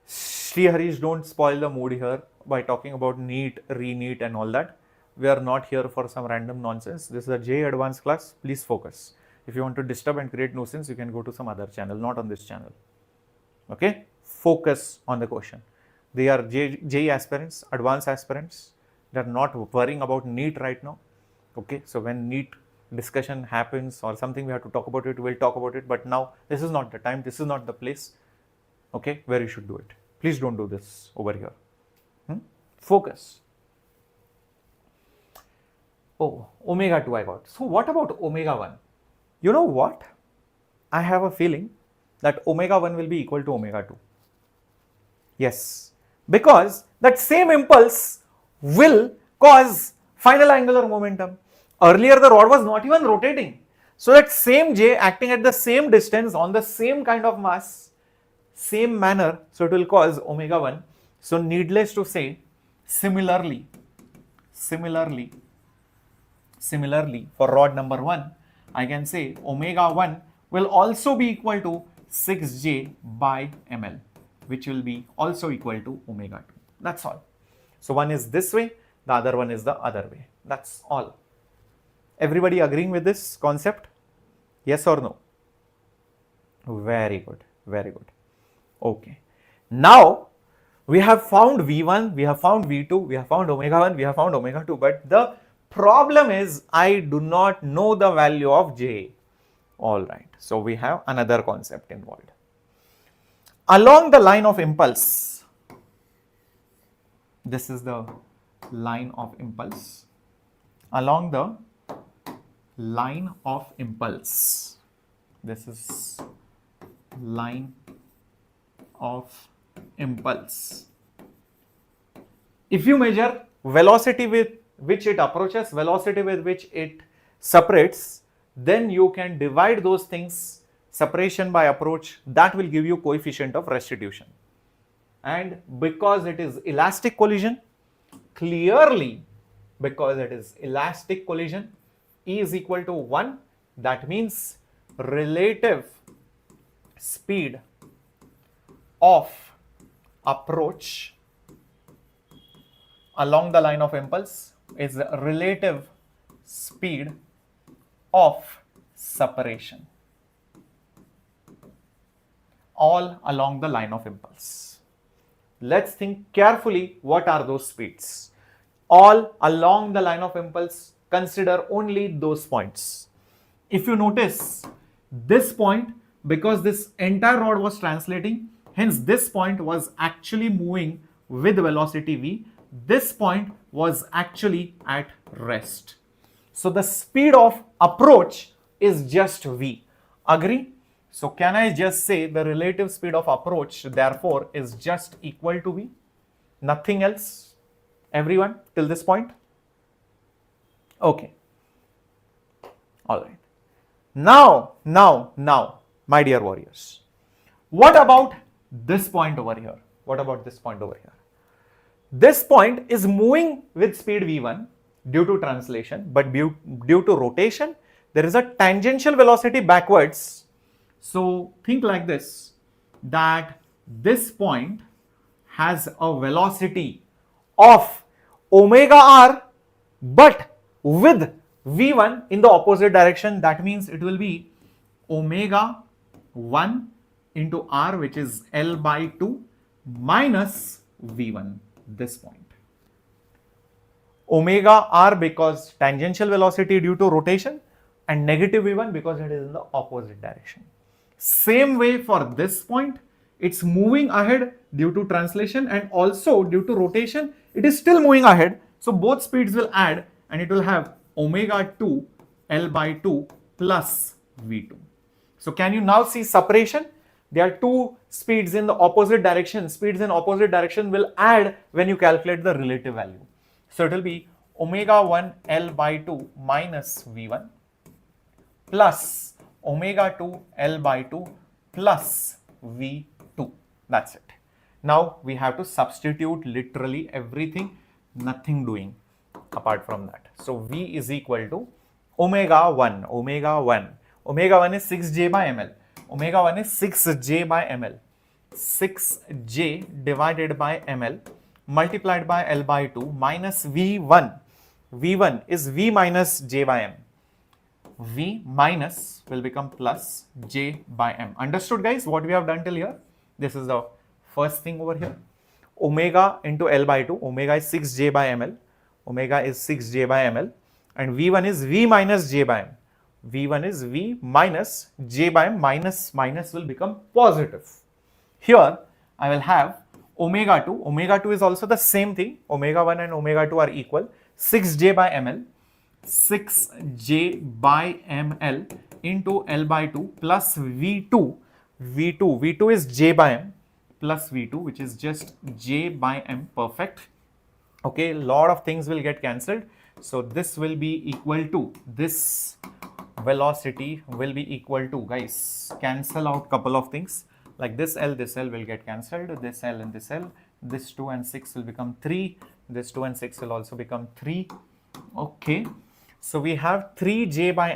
Shri Harish, don't spoil the mood here by talking about NEET, re-NEET and all that. We are not here for some random nonsense. This is a JEE Advanced class. Please focus. If you want to disturb and create nuisance, you can go to some other channel, not on this channel. Okay? Focus on the question. They are JEE aspirants, advanced aspirants. They are not worrying about NEET right now. Okay, so when NEET discussion happens or something we have to talk about it, we'll talk about it. But now this is not the time, this is not the place, okay, where you should do it. Please don't do this over here. Focus. Oh, omega 2 I got. So what about omega 1? You know what? I have a feeling that omega 1 will be equal to omega 2. Yes, because that same impulse will cause final angular momentum. Earlier the rod was not even rotating. So that same J acting at the same distance on the same kind of mass, same manner, so it will cause omega 1. So needless to say, similarly for rod number 1, I can say omega 1 will also be equal to 6J by ml, which will be also equal to omega 2. That's all. So one is this way, the other one is the other way. That's all. Everybody agreeing with this concept? Yes or no? Very good, very good. Okay. Now we have found V1, we have found V2, we have found omega 1, we have found omega 2, but the problem is I do not know the value of J. All right. So we have another concept involved. Along the line of impulse, this is the line of impulse. Along the line of impulse, this is line of impulse. If you measure velocity with which it approaches, velocity with which it separates, then you can divide those things, separation by approach, that will give you coefficient of restitution. And because it is elastic collision, clearly because it is elastic collision, E is equal to 1, that means relative speed of approach along the line of impulse is the relative speed of separation all along the line of impulse. Let's think carefully, what are those speeds? All along the line of impulse, consider only those points. If you notice this point, because this entire rod was translating, hence this point was actually moving with velocity v, this point was actually at rest. So the speed of approach is just v. Agree? So can I just say the relative speed of approach therefore is just equal to v? Nothing else? Everyone till this point? Okay. All right. Now, my dear warriors, what about this point over here? What about this point over here? This point is moving with speed v1 due to translation, but due to rotation, there is a tangential velocity backwards. So think like this, that this point has a velocity of omega r, but with v1 in the opposite direction. That means it will be omega 1 into r, which is L by 2 minus v1, this point. Omega r because tangential velocity due to rotation, and negative v1 because it is in the opposite direction. Same way for this point, it's moving ahead due to translation and also due to rotation, it is still moving ahead. So both speeds will add and it will have omega 2 L by 2 plus v2. So can you now see separation? There are two speeds in the opposite direction. Speeds in opposite direction will add when you calculate the relative value. So it will be omega 1 L by 2 minus v1 plus omega 2 L by 2 plus v2. That's it. Now we have to substitute literally everything, nothing doing apart from that. So v is equal to omega 1 is 6j by ml. Omega 1 is 6j by ml. 6j divided by ml multiplied by L by 2 minus v1. v1 is v minus j by m. V minus will become plus j by m. Understood, guys, what we have done till here? This is the first thing over here. Omega into L by 2. Omega is 6j by ml. Omega is 6j by ml. And v1 is v minus j by m. v1 is v minus j by m. Minus will become positive. Here I will have omega 2. Omega 2 is also the same thing. Omega 1 and omega 2 are equal. 6j by ml. 6j by ml into L by 2 plus v2. v2 is j by m plus v2, which is just j by m. Perfect. Okay, lot of things will get cancelled. So this will be equal to, this velocity will be equal to, guys, cancel out couple of things like this L will get cancelled, this L and this L, this 2 and 6 will become 3, this 2 and 6 will also become 3. Okay, so we have 3j by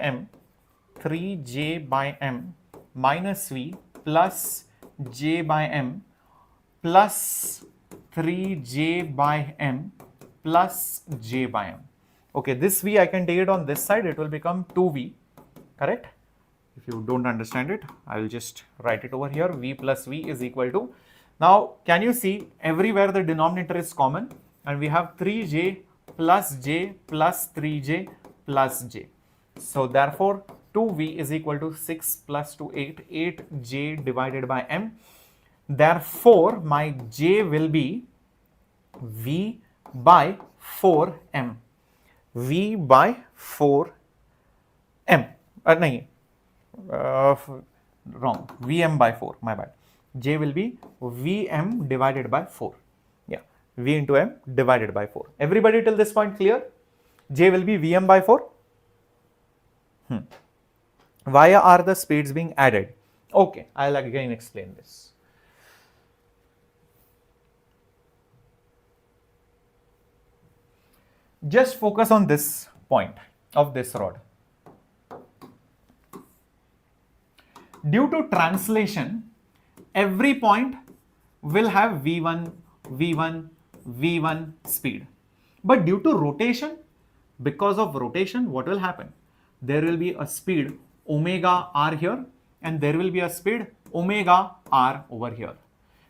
m minus v plus j by m plus 3j by m plus j by m. Okay, this v I can take it on this side, it will become 2v, correct? If you don't understand it, I will just write it over here. V plus v is equal to, now can you see everywhere the denominator is common and we have 3j plus j plus 3j plus j. So therefore 2v is equal to 6 plus 2 8, 8j divided by m. Therefore my j will be v by 4m. v by 4m. Wrong. Vm by 4. My bad. J will be Vm divided by 4. Yeah. V into m divided by 4. Everybody till this point clear? J will be Vm by 4. Why are the speeds being added? Okay, I'll again explain this. Just focus on this point of this rod. Due to translation, every point will have V1, V1, V1 speed. But due to rotation, because of rotation, what will happen? There will be a speed omega r here, and there will be a speed omega r over here.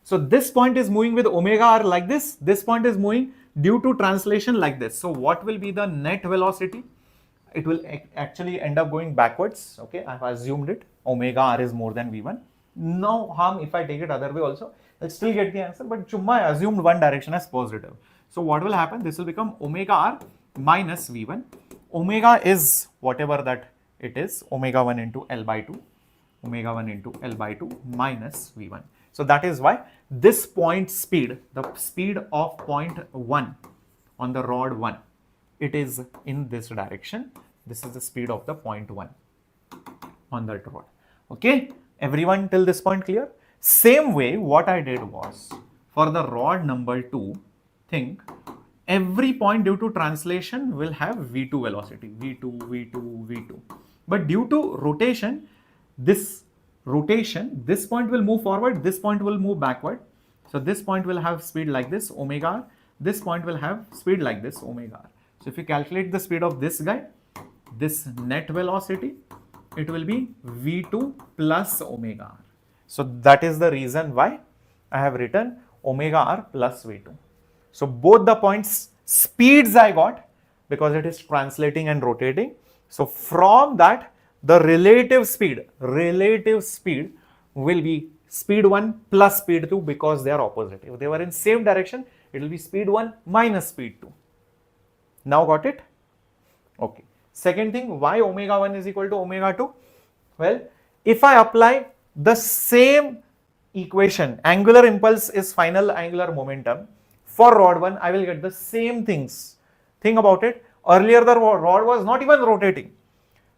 So this point is moving with omega r like this point is moving due to translation like this. So what will be the net velocity? It will actually end up going backwards. Okay, I've assumed it. Omega r is more than v1. No harm if I take it other way also. I'll still get the answer, but chumma I assumed one direction as positive. So what will happen? This will become omega r minus v1. Omega is whatever that it is, omega 1 into L by 2. Omega 1 into L by 2 minus v1. So that is why this point speed, the speed of point 1 on the rod 1, it is in this direction. This is the speed of the point 1 on that rod. Okay, everyone till this point clear? Same way, what I did was, for the rod number 2, think every point due to translation will have v2 velocity, v2, v2, v2. But due to rotation, this point will move forward, this point will move backward. So this point will have speed like this, omega r. This point will have speed like this, omega r. So if you calculate the speed of this guy, this net velocity, it will be v2 plus omega r. So that is the reason why I have written omega r plus v2. So both the points speeds I got because it is translating and rotating. So from that, the relative speed will be speed 1 plus speed 2 because they are opposite. If they were in same direction, it will be speed 1 minus speed 2. Now got it? Okay. Second thing, why omega 1 is equal to omega 2? Well, if I apply the same equation, angular impulse is final angular momentum, for rod 1, I will get the same things. Think about it. Earlier, the rod was not even rotating.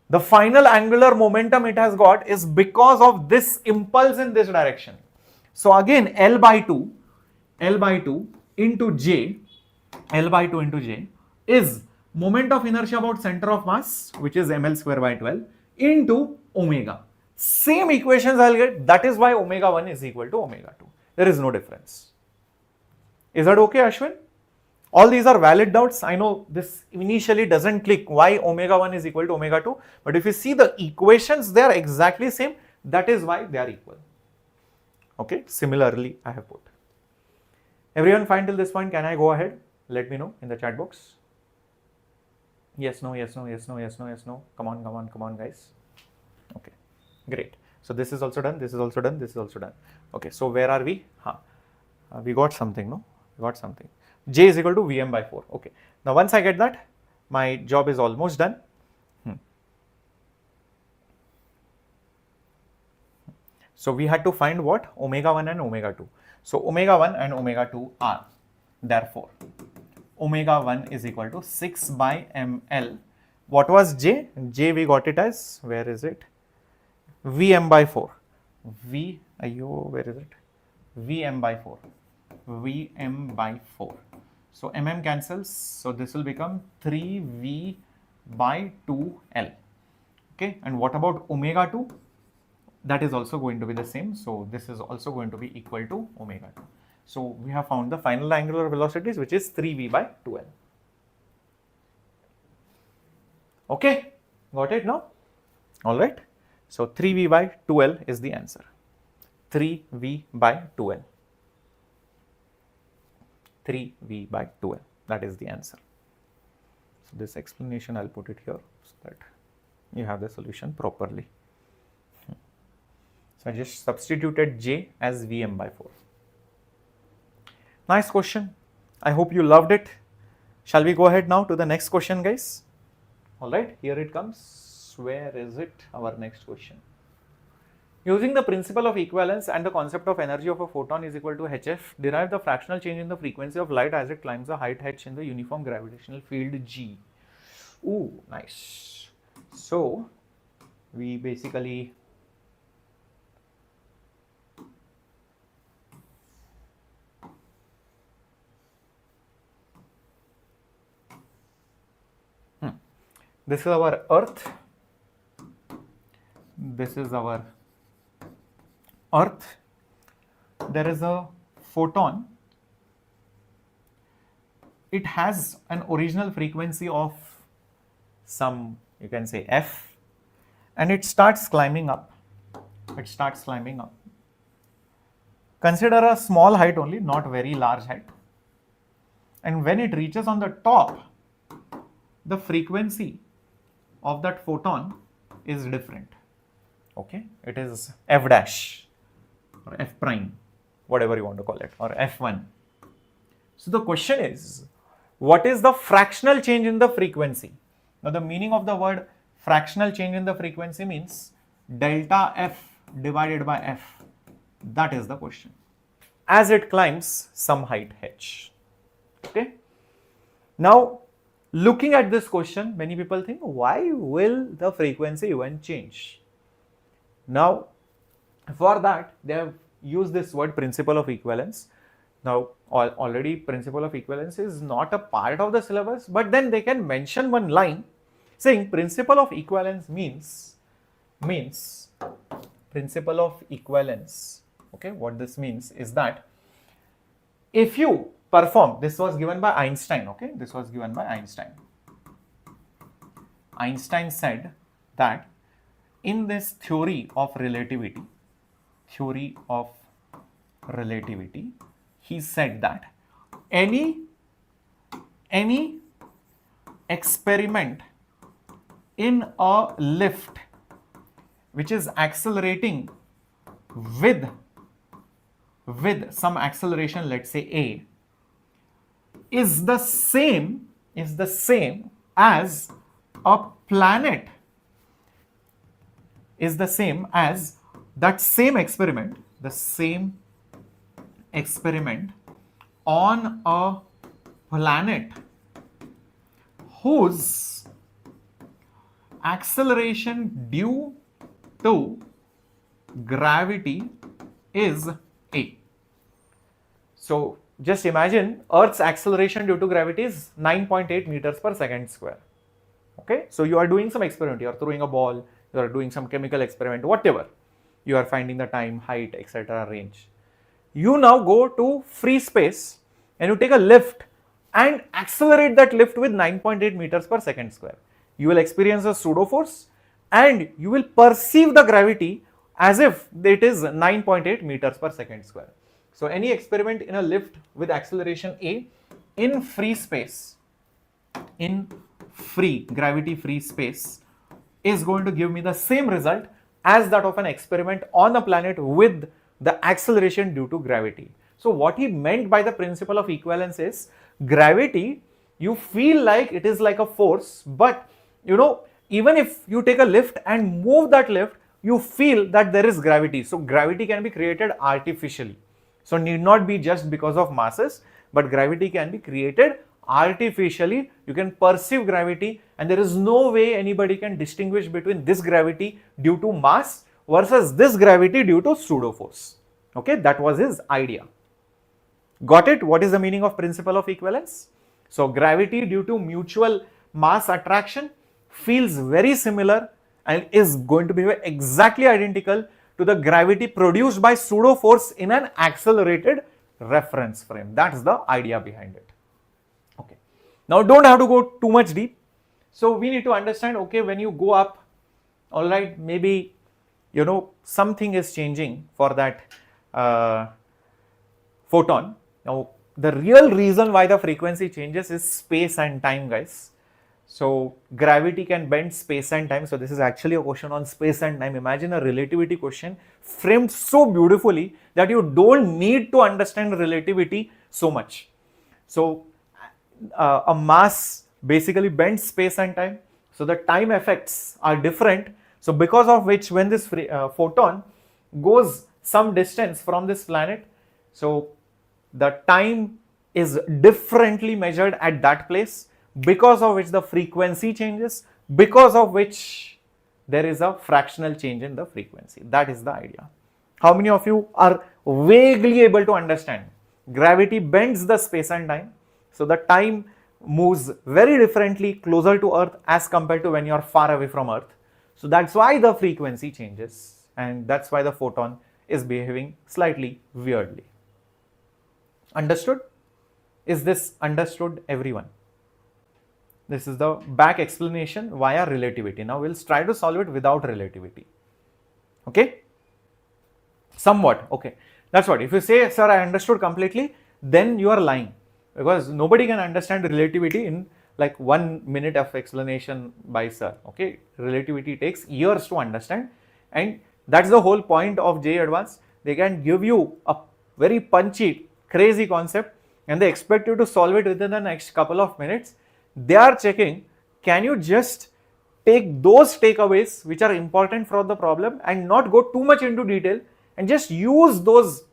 The final angular momentum it has got is because of this impulse in this direction. So again, L by 2 into J is moment of inertia about center of mass, which is ml square by 12, into omega. Same equations I'll get. That is why omega 1 is equal to omega 2. There is no difference. Is that okay, Ashwin? All these are valid doubts. I know this initially doesn't click why omega 1 is equal to omega 2, but if you see the equations, they are exactly same. That is why they are equal. Okay, similarly, I have put. Everyone fine till this point? Can I go ahead? Let me know in the chat box. Yes, no, yes, no, yes, no, yes, no, yes, no. Come on, come on, come on, guys. Okay, great. So this is also done, this is also done, this is also done. Okay, so where are we? We got something, no? We got something. J is equal to Vm by 4. Okay. Now once I get that, my job is almost done. So we had to find what? Omega 1 and omega 2. So omega 1 and omega 2 are, therefore, omega 1 is equal to 6 by ml. What was J? J we got it as, where is it? Vm by 4. Where is it? Vm by 4. Vm by 4. So mm cancels. So this will become 3v by 2l. Okay. And what about omega 2? That is also going to be the same. So this is also going to be equal to omega 2. So we have found the final angular velocities, which is 3v by 2l. Okay. Got it now? All right. So 3v by 2l is the answer. 3v by 2l. 3v by 2l. That is the answer. So this explanation I'll put it here so that you have the solution properly. So I just substituted J as Vm by 4. Nice question. I hope you loved it. Shall we go ahead now to the next question, guys? All right, here it comes. Where is it? Our next question. Using the principle of equivalence and the concept of energy of a photon is equal to hf, derive the fractional change in the frequency of light as it climbs the height h in the uniform gravitational field G. Ooh, nice. So we basically this is our Earth. This is our Earth. There is a photon. It has an original frequency of some, you can say f, and it starts climbing up. It starts climbing up. Consider a small height only, not very large height. And when it reaches on the top, the frequency of that photon is different. Okay, it is f dash or f prime, whatever you want to call it, or f1. So the question is, what is the fractional change in the frequency? Now the meaning of the word fractional change in the frequency means delta f divided by f. That is the question. As it climbs some height h. Okay. Now looking at this question, many people think, why will the frequency even change? Now for that they have used this word principle of equivalence. Now already principle of equivalence is not a part of the syllabus, but then they can mention one line saying principle of equivalence means principle of equivalence. Okay, what this means is that if you perform, this was given by Einstein, okay, this was given by Einstein. Einstein said that in this theory of relativity, he said that any experiment in a lift which is accelerating with some acceleration, let's say a, is the same as a planet, is the same as that same experiment, the same experiment on a planet whose acceleration due to gravity is a. So just imagine Earth's acceleration due to gravity is 9.8 meters per second square. Okay, so you are doing some experiment, you are throwing a ball, you are doing some chemical experiment, whatever, you are finding the time, height, etc., range. You now go to free space and you take a lift and accelerate that lift with 9.8 meters per second square. You will experience a pseudo force and you will perceive the gravity as if it is 9.8 meters per second square. So any experiment in a lift with acceleration a in free space, in gravity free space, is going to give me the same result as that of an experiment on a planet with the acceleration due to gravity. So what he meant by the principle of equivalence is, gravity, you feel like it is like a force, but you know, even if you take a lift and move that lift, you feel that there is gravity. So gravity can be created artificially. So need not be just because of masses, but gravity can be created artificially. You can perceive gravity and there is no way anybody can distinguish between this gravity due to mass versus this gravity due to pseudo force. Okay, that was his idea. Got it? What is the meaning of principle of equivalence? So gravity due to mutual mass attraction feels very similar and is going to be exactly identical to the gravity produced by pseudo force in an accelerated reference frame. That's the idea behind it. Okay. Now don't have to go too much deep. So we need to understand, okay, when you go up, all right, maybe, you know, something is changing for that photon. Now the real reason why the frequency changes is space and time, guys. So gravity can bend space and time. So this is actually a question on space and time. Imagine a relativity question framed so beautifully that you don't need to understand relativity so much. So a mass basically bends space and time. So the time effects are different. So because of which, when this photon goes some distance from this planet, so the time is differently measured at that place, because of which the frequency changes, because of which there is a fractional change in the frequency. That is the idea. How many of you are vaguely able to understand? Gravity bends the space and time, so the time moves very differently closer to Earth as compared to when you are far away from Earth. So that's why the frequency changes, and that's why the photon is behaving slightly weirdly. Understood? Is this understood, everyone? This is the back explanation via relativity. Now we'll try to solve it without relativity. Okay? Somewhat. Okay. That's what. If you say, sir, I understood completely, then you are lying, because nobody can understand relativity in like 1 minute of explanation by sir. Okay. Relativity takes years to understand, and that's the whole point of JEE Advanced. They can give you a very punchy, crazy concept, and they expect you to solve it within the next couple of minutes. They are checking, can you just take those takeaways which are important for the problem and not go too much into detail, and just use those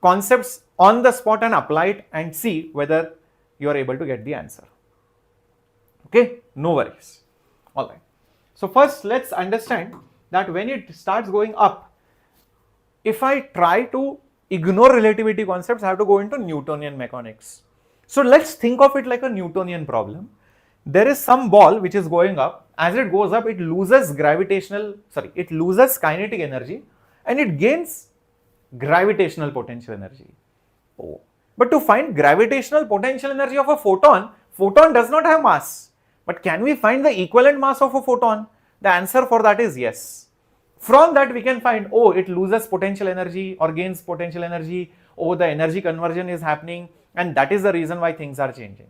concepts on the spot and apply it and see whether you are able to get the answer. Okay, no worries. All right. So first, let's understand that when it starts going up, if I try to ignore relativity concepts, I have to go into Newtonian mechanics. So let's think of it like a Newtonian problem. There is some ball which is going up. As it goes up, it loses kinetic energy, and it gains gravitational potential energy. Oh. But to find gravitational potential energy of a photon does not have mass. But can we find the equivalent mass of a photon? The answer for that is yes. From that we can find, oh, it loses potential energy or gains potential energy, oh, the energy conversion is happening, and that is the reason why things are changing.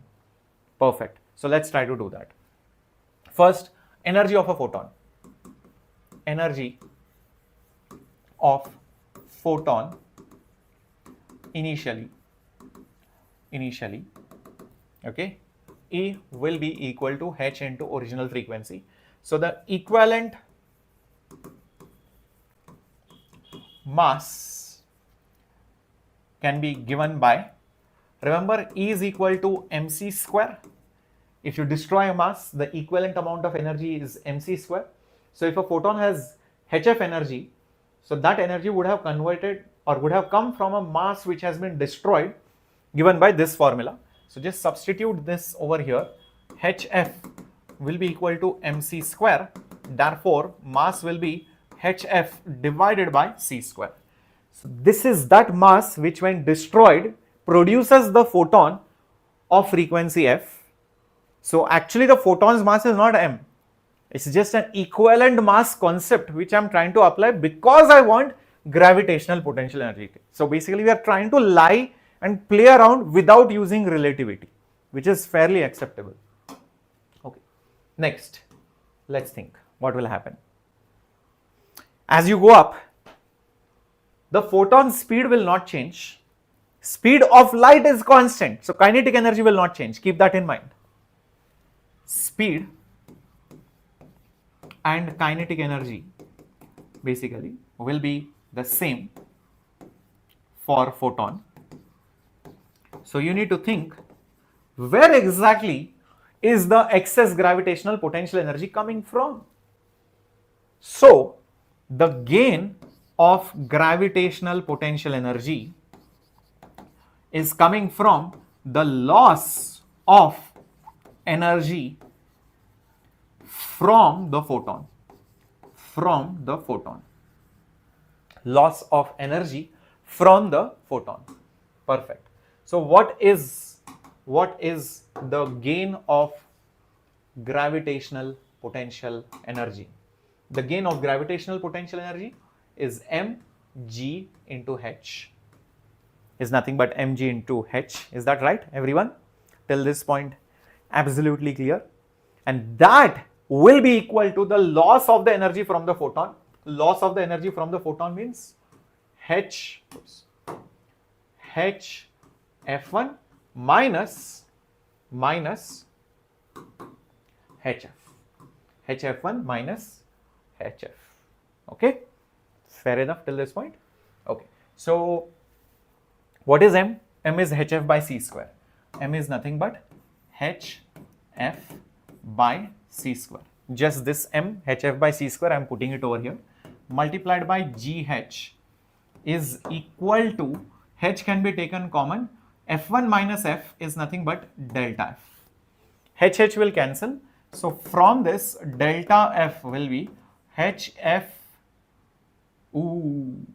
Perfect. So let's try to do that. First, energy of a photon. Energy of photon initially, okay, E will be equal to h into original frequency. So the equivalent mass can be given by, remember, E is equal to mc square. If you destroy a mass, the equivalent amount of energy is mc square. So if a photon has hf energy, so that energy would have converted or would have come from a mass which has been destroyed, given by this formula. So just substitute this over here. hf will be equal to mc square. Therefore, mass will be hf divided by c square. So this is that mass which, when destroyed, produces the photon of frequency f. So actually the photon's mass is not m. It's just an equivalent mass concept which I'm trying to apply because I want gravitational potential energy. So basically we are trying to lie and play around without using relativity, which is fairly acceptable. Okay. Next, let's think what will happen. As you go up, the photon speed will not change. Speed of light is constant, so kinetic energy will not change. Keep that in mind. Speed and kinetic energy basically will be the same for photon. So you need to think, where exactly is the excess gravitational potential energy coming from? So the gain of gravitational potential energy is coming from the loss of energy from the photon. Loss of energy from the photon. Perfect. So what is the gain of gravitational potential energy? The gain of gravitational potential energy is mg into h. Is nothing but mg into h. Is that right, everyone? Till this point, absolutely clear. And that will be equal to the loss of the energy from the photon. Loss of the energy from the photon means h f1 minus hf. hf1 minus hf. Okay, fair enough till this point. Okay, so what is m? M is hf by c square. M is nothing but hf by c square. just this m, hf by c square, I am putting it over here, multiplied by gh is equal to, h can be taken common, f1 minus f is nothing but delta f. H will cancel. So from this, delta f will be hf, ooh,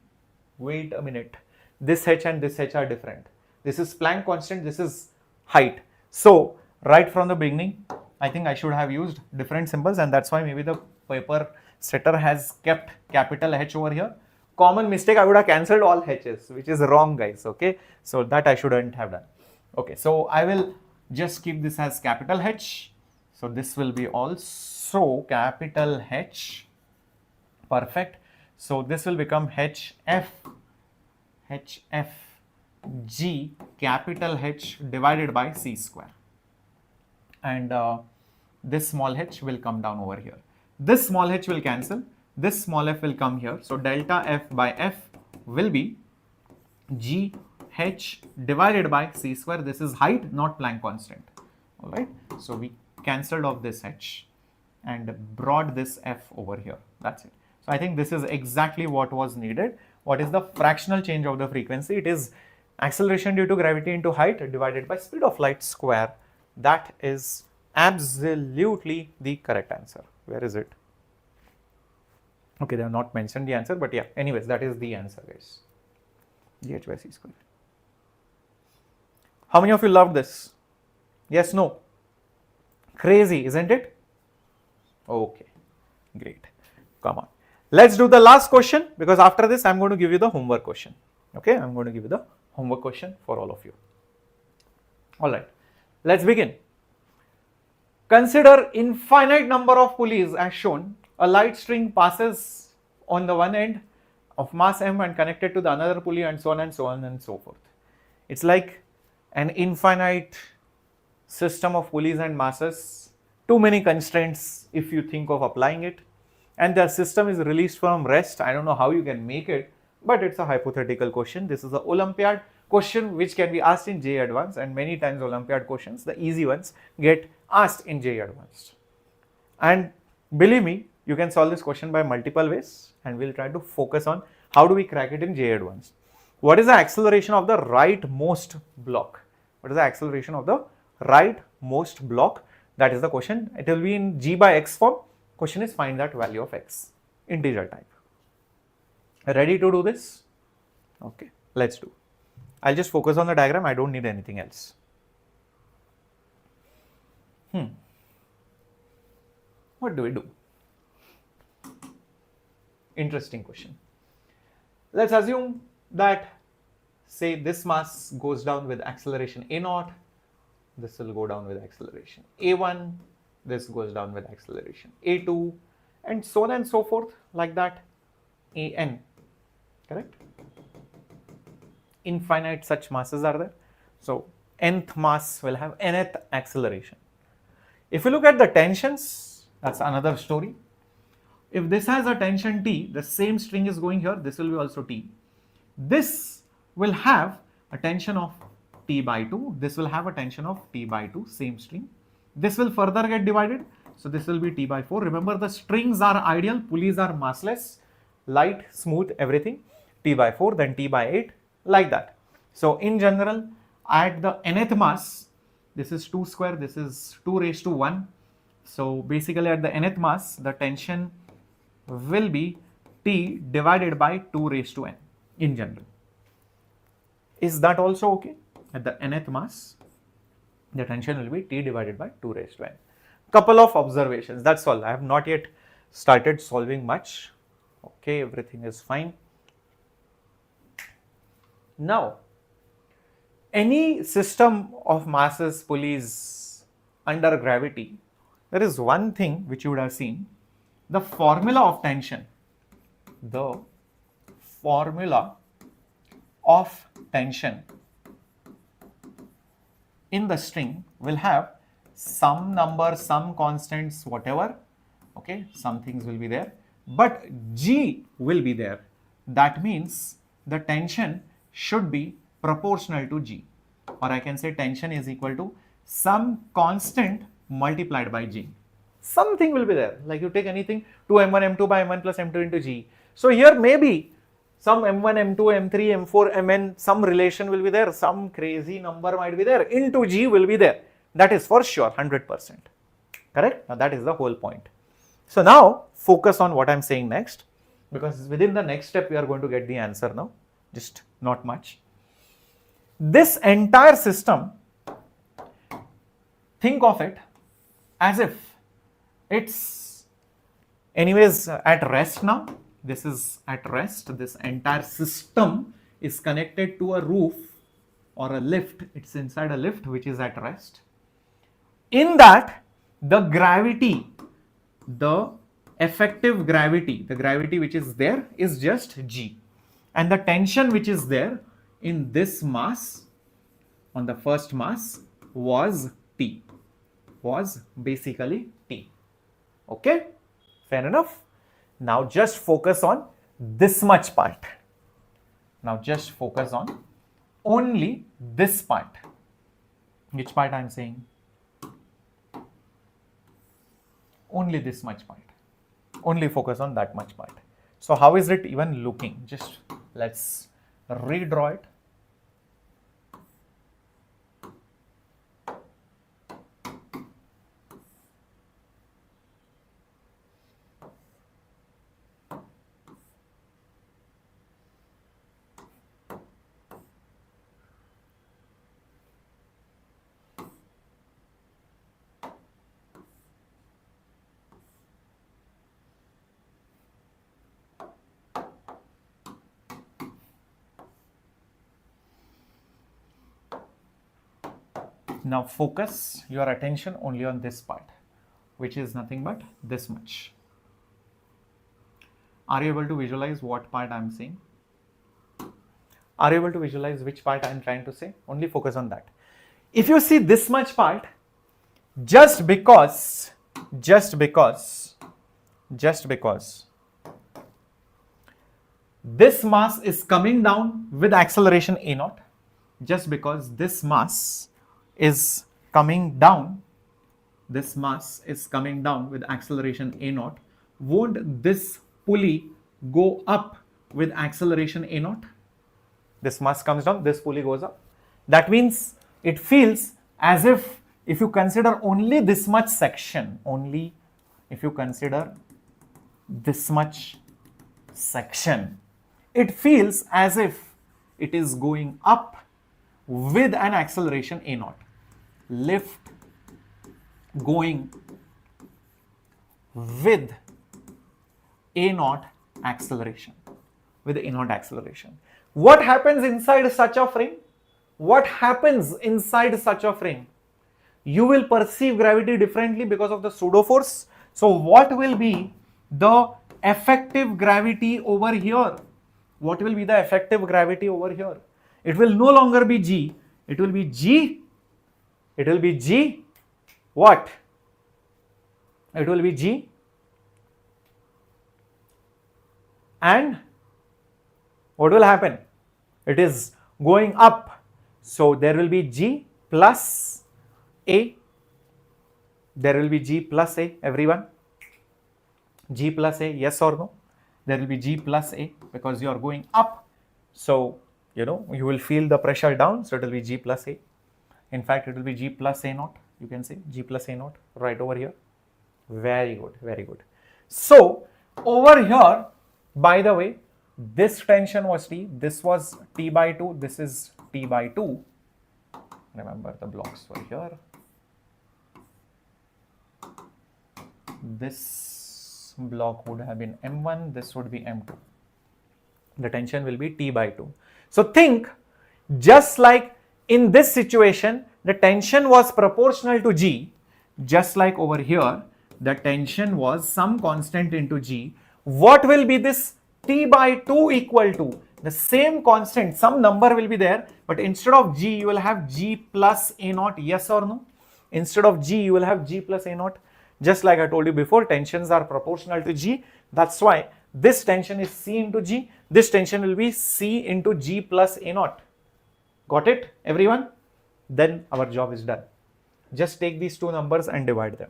wait a minute, this h and this h are different. This is Planck constant, this is height. So right from the beginning, I think I should have used different symbols, and that's why maybe the paper setter has kept capital H over here. Common mistake, I would have cancelled all H's, which is wrong, guys, okay? So that I shouldn't have done. Okay, so I will just keep this as capital H. So this will be also capital H, perfect. So this will become HF G capital H divided by C square. And this small h will come down over here. This small h will cancel. This small f will come here. So delta f by f will be g h divided by c square. This is height, not Planck constant. All right. So we cancelled off this h and brought this f over here. That's it. So I think this is exactly what was needed. What is the fractional change of the frequency? It is acceleration due to gravity into height divided by speed of light square. That is absolutely the correct answer. Where is it? Okay, they have not mentioned the answer, but yeah, anyways, that is the answer, guys. GH by C square. How many of you loved this? Yes, no? Crazy, isn't it? Okay, great. Come on. Let's do the last question, because after this, I'm going to give you the homework question. Okay, I'm going to give you the homework question for all of you. All right. Let's begin. Consider infinite number of pulleys as shown. A light string passes on the one end of mass m and connected to the another pulley, and so on and so on and so forth. It's like an infinite system of pulleys and masses. Too many constraints if you think of applying it. And the system is released from rest. I don't know how you can make it, but it's a hypothetical question. This is an Olympiad question which can be asked in JEE Advanced, and many times Olympiad questions, the easy ones, get asked in JEE Advanced. And believe me, you can solve this question by multiple ways, and we'll try to focus on how do we crack it in JEE Advanced. What is the acceleration of the rightmost block? What is the acceleration of the rightmost block? That is the question. It will be in g by x form. Question is find that value of x, integer type. Ready to do this? Okay, let's do. I'll just focus on the diagram. I don't need anything else. What do we do? Interesting question. Let's assume that, say, this mass goes down with acceleration a0, this will go down with acceleration a1, this goes down with acceleration a2, and so on and so forth, like that, an, correct? Infinite such masses are there. So nth mass will have nth acceleration. If you look at the tensions, that's another story. If this has a tension T, the same string is going here, this will be also T. This will have a tension of T by 2, this will have a tension of T by 2, same string. This will further get divided, so this will be T by 4. Remember, the strings are ideal, pulleys are massless, light, smooth, everything. T by 4, then T by 8, like that. So in general, at the nth mass, this is 2 square, this is 2 raised to 1. So basically at the nth mass, the tension will be T divided by 2 raised to n in general. Is that also okay? At the nth mass, the tension will be T divided by 2 raised to n. Couple of observations, that's all. I have not yet started solving much. Okay, everything is fine. Now, any system of masses, pulleys under gravity, there is one thing which you would have seen, the formula of tension. The formula of tension in the string will have some number, some constants, whatever, okay, some things will be there, but G will be there. That means the tension should be proportional to G, or I can say tension is equal to some constant multiplied by G. Something will be there. Like you take anything, 2m1 m2 by m1 plus m2 into g. So here maybe some m1 m2 m3 m4 mn, some relation will be there, some crazy number might be there, into g will be there. That is for sure 100%. Correct? Now that is the whole point. So now focus on what I am saying next, because within the next step we are going to get the answer now, just not much. This entire system, think of it as if it's anyways at rest now. This is at rest. This entire system is connected to a roof or a lift. It's inside a lift which is at rest. In that, the gravity, the effective gravity, the gravity which is there is just G. And the tension which is there in this mass, on the first mass, was T, was basically T. Okay, fair enough. Now just focus on this much part. Now just focus on only this part. Which part I am saying? Only this much part. Only focus on that much part. So how is it even looking? Just let's redraw it. Now focus your attention only on this part, which is nothing but this much. Are you able to visualize what part I am saying? Are you able to visualize which part I am trying to say? Only focus on that. If you see this much part, just because this mass is coming down with acceleration a naught, just because this mass is coming down, this mass is coming down with acceleration a naught, won't this pulley go up with acceleration a naught? This mass comes down, this pulley goes up. That means it feels as if you consider only this much section, only if you consider this much section, it feels as if it is going up with an acceleration a naught. Lift going with a naught acceleration, with a naught acceleration. What happens inside such a frame? What happens inside such a frame? You will perceive gravity differently because of the pseudo force. So what will be the effective gravity over here? What will be the effective gravity over here? It will no longer be G, it will be G. It will be G, what? It will be G and what will happen? It is going up. So there will be G plus A. There will be G plus A, everyone. G plus A, yes or no? There will be G plus A because you are going up. So, you will feel the pressure down. So it will be G plus A. In fact, it will be G plus A naught. You can say G plus A naught right over here. Very good, very good. So over here, by the way, this tension was T. This was T by 2. This is T by 2. Remember the blocks were here. This block would have been M1. This would be M2. The tension will be T by 2. So think just like in this situation, the tension was proportional to G, just like over here, the tension was some constant into G. What will be this T by 2 equal to? The same constant, some number will be there, but instead of G, you will have G plus A naught, yes or no? Instead of G, you will have G plus A naught. Just like I told you before, tensions are proportional to G. That's why this tension is C into G. This tension will be C into G plus A naught. Got it, everyone? Then our job is done. Just take these two numbers and divide them.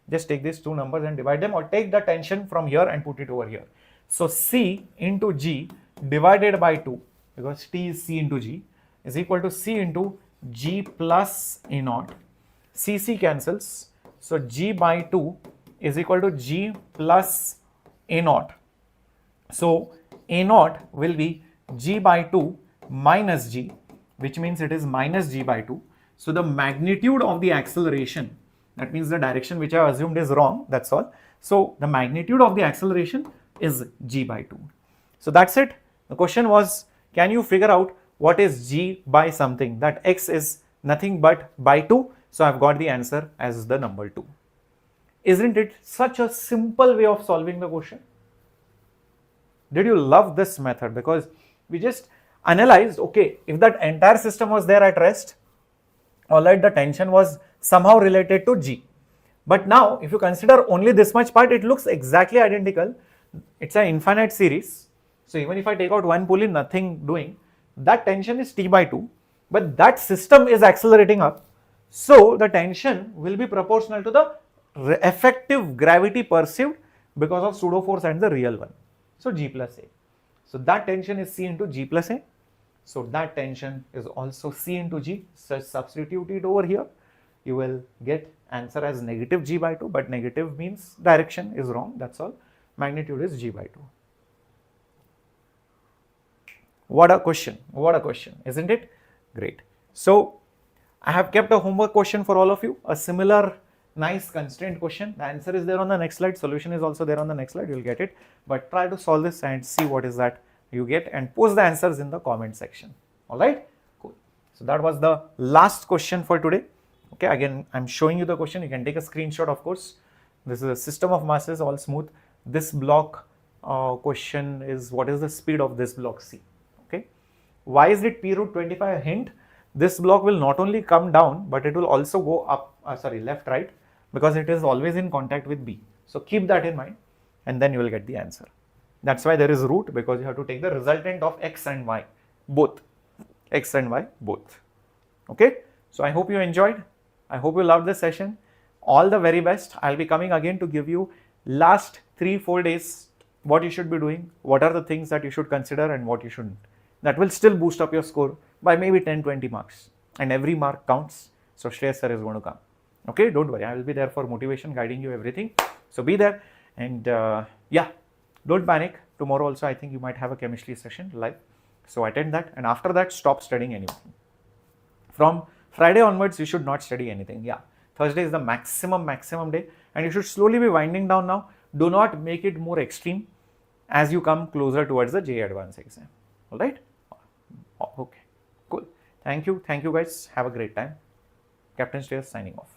just take these two numbers and divide them, or take the tension from here and put it over here. So C into G divided by 2, because T is C into G, is equal to C into G plus A naught. C cancels, so G by 2 is equal to G plus A naught. So A naught will be G by 2 minus G, which means it is minus G by 2. So the magnitude of the acceleration, that means the direction which I assumed is wrong, that's all. So the magnitude of the acceleration is G by 2. So that's it. The question was, can you figure out what is G by something? That X is nothing but by 2. So I've got the answer as the number 2. Isn't it such a simple way of solving the question? Did you love this method? Because we just analyzed, okay, if that entire system was there at rest, alright, the tension was somehow related to G. But now, if you consider only this much part, it looks exactly identical. It's an infinite series. So even if I take out one pulley, nothing doing, that tension is T by 2, but that system is accelerating up. So the tension will be proportional to the effective gravity perceived because of pseudo force and the real one. So G plus A. So that tension is C into G plus A. So that tension is also C into G. So substitute it over here. You will get answer as negative G by 2, but negative means direction is wrong. That's all. Magnitude is G by 2. What a question. What a question, isn't it? Great. So I have kept a homework question for all of you. A similar nice constraint question. The answer is there on the next slide. Solution is also there on the next slide. You'll get it. But try to solve this and see what is that you get, and post the answers in the comment section. All right. Cool. So that was the last question for today. Okay. Again, I'm showing you the question. You can take a screenshot, of course. This is a system of masses, all smooth. This block question is, what is the speed of this block C? Okay. Why is it P root 25? A hint. This block will not only come down, but it will also go up, left, right, because it is always in contact with B. So keep that in mind, and then you will get the answer. That's why there is root, because you have to take the resultant of X and Y, both. X and Y, both. Okay. So I hope you enjoyed. I hope you loved this session. All the very best. I'll be coming again to give you last 3-4 days what you should be doing, what are the things that you should consider and what you shouldn't. That will still boost up your score by maybe 10-20 marks, and every mark counts. So Shreyas sir is going to come. Okay, don't worry, I will be there for motivation, guiding you everything. So be there, and yeah, don't panic. Tomorrow also I think you might have a chemistry session live. So attend that, and after that stop studying anything. From Friday onwards you should not study anything. Yeah, Thursday is the maximum day, and you should slowly be winding down now. Do not make it more extreme as you come closer towards the JEE Advanced exam. All right. Okay, cool. Thank you guys. Have a great time. Captain Shreyas signing off.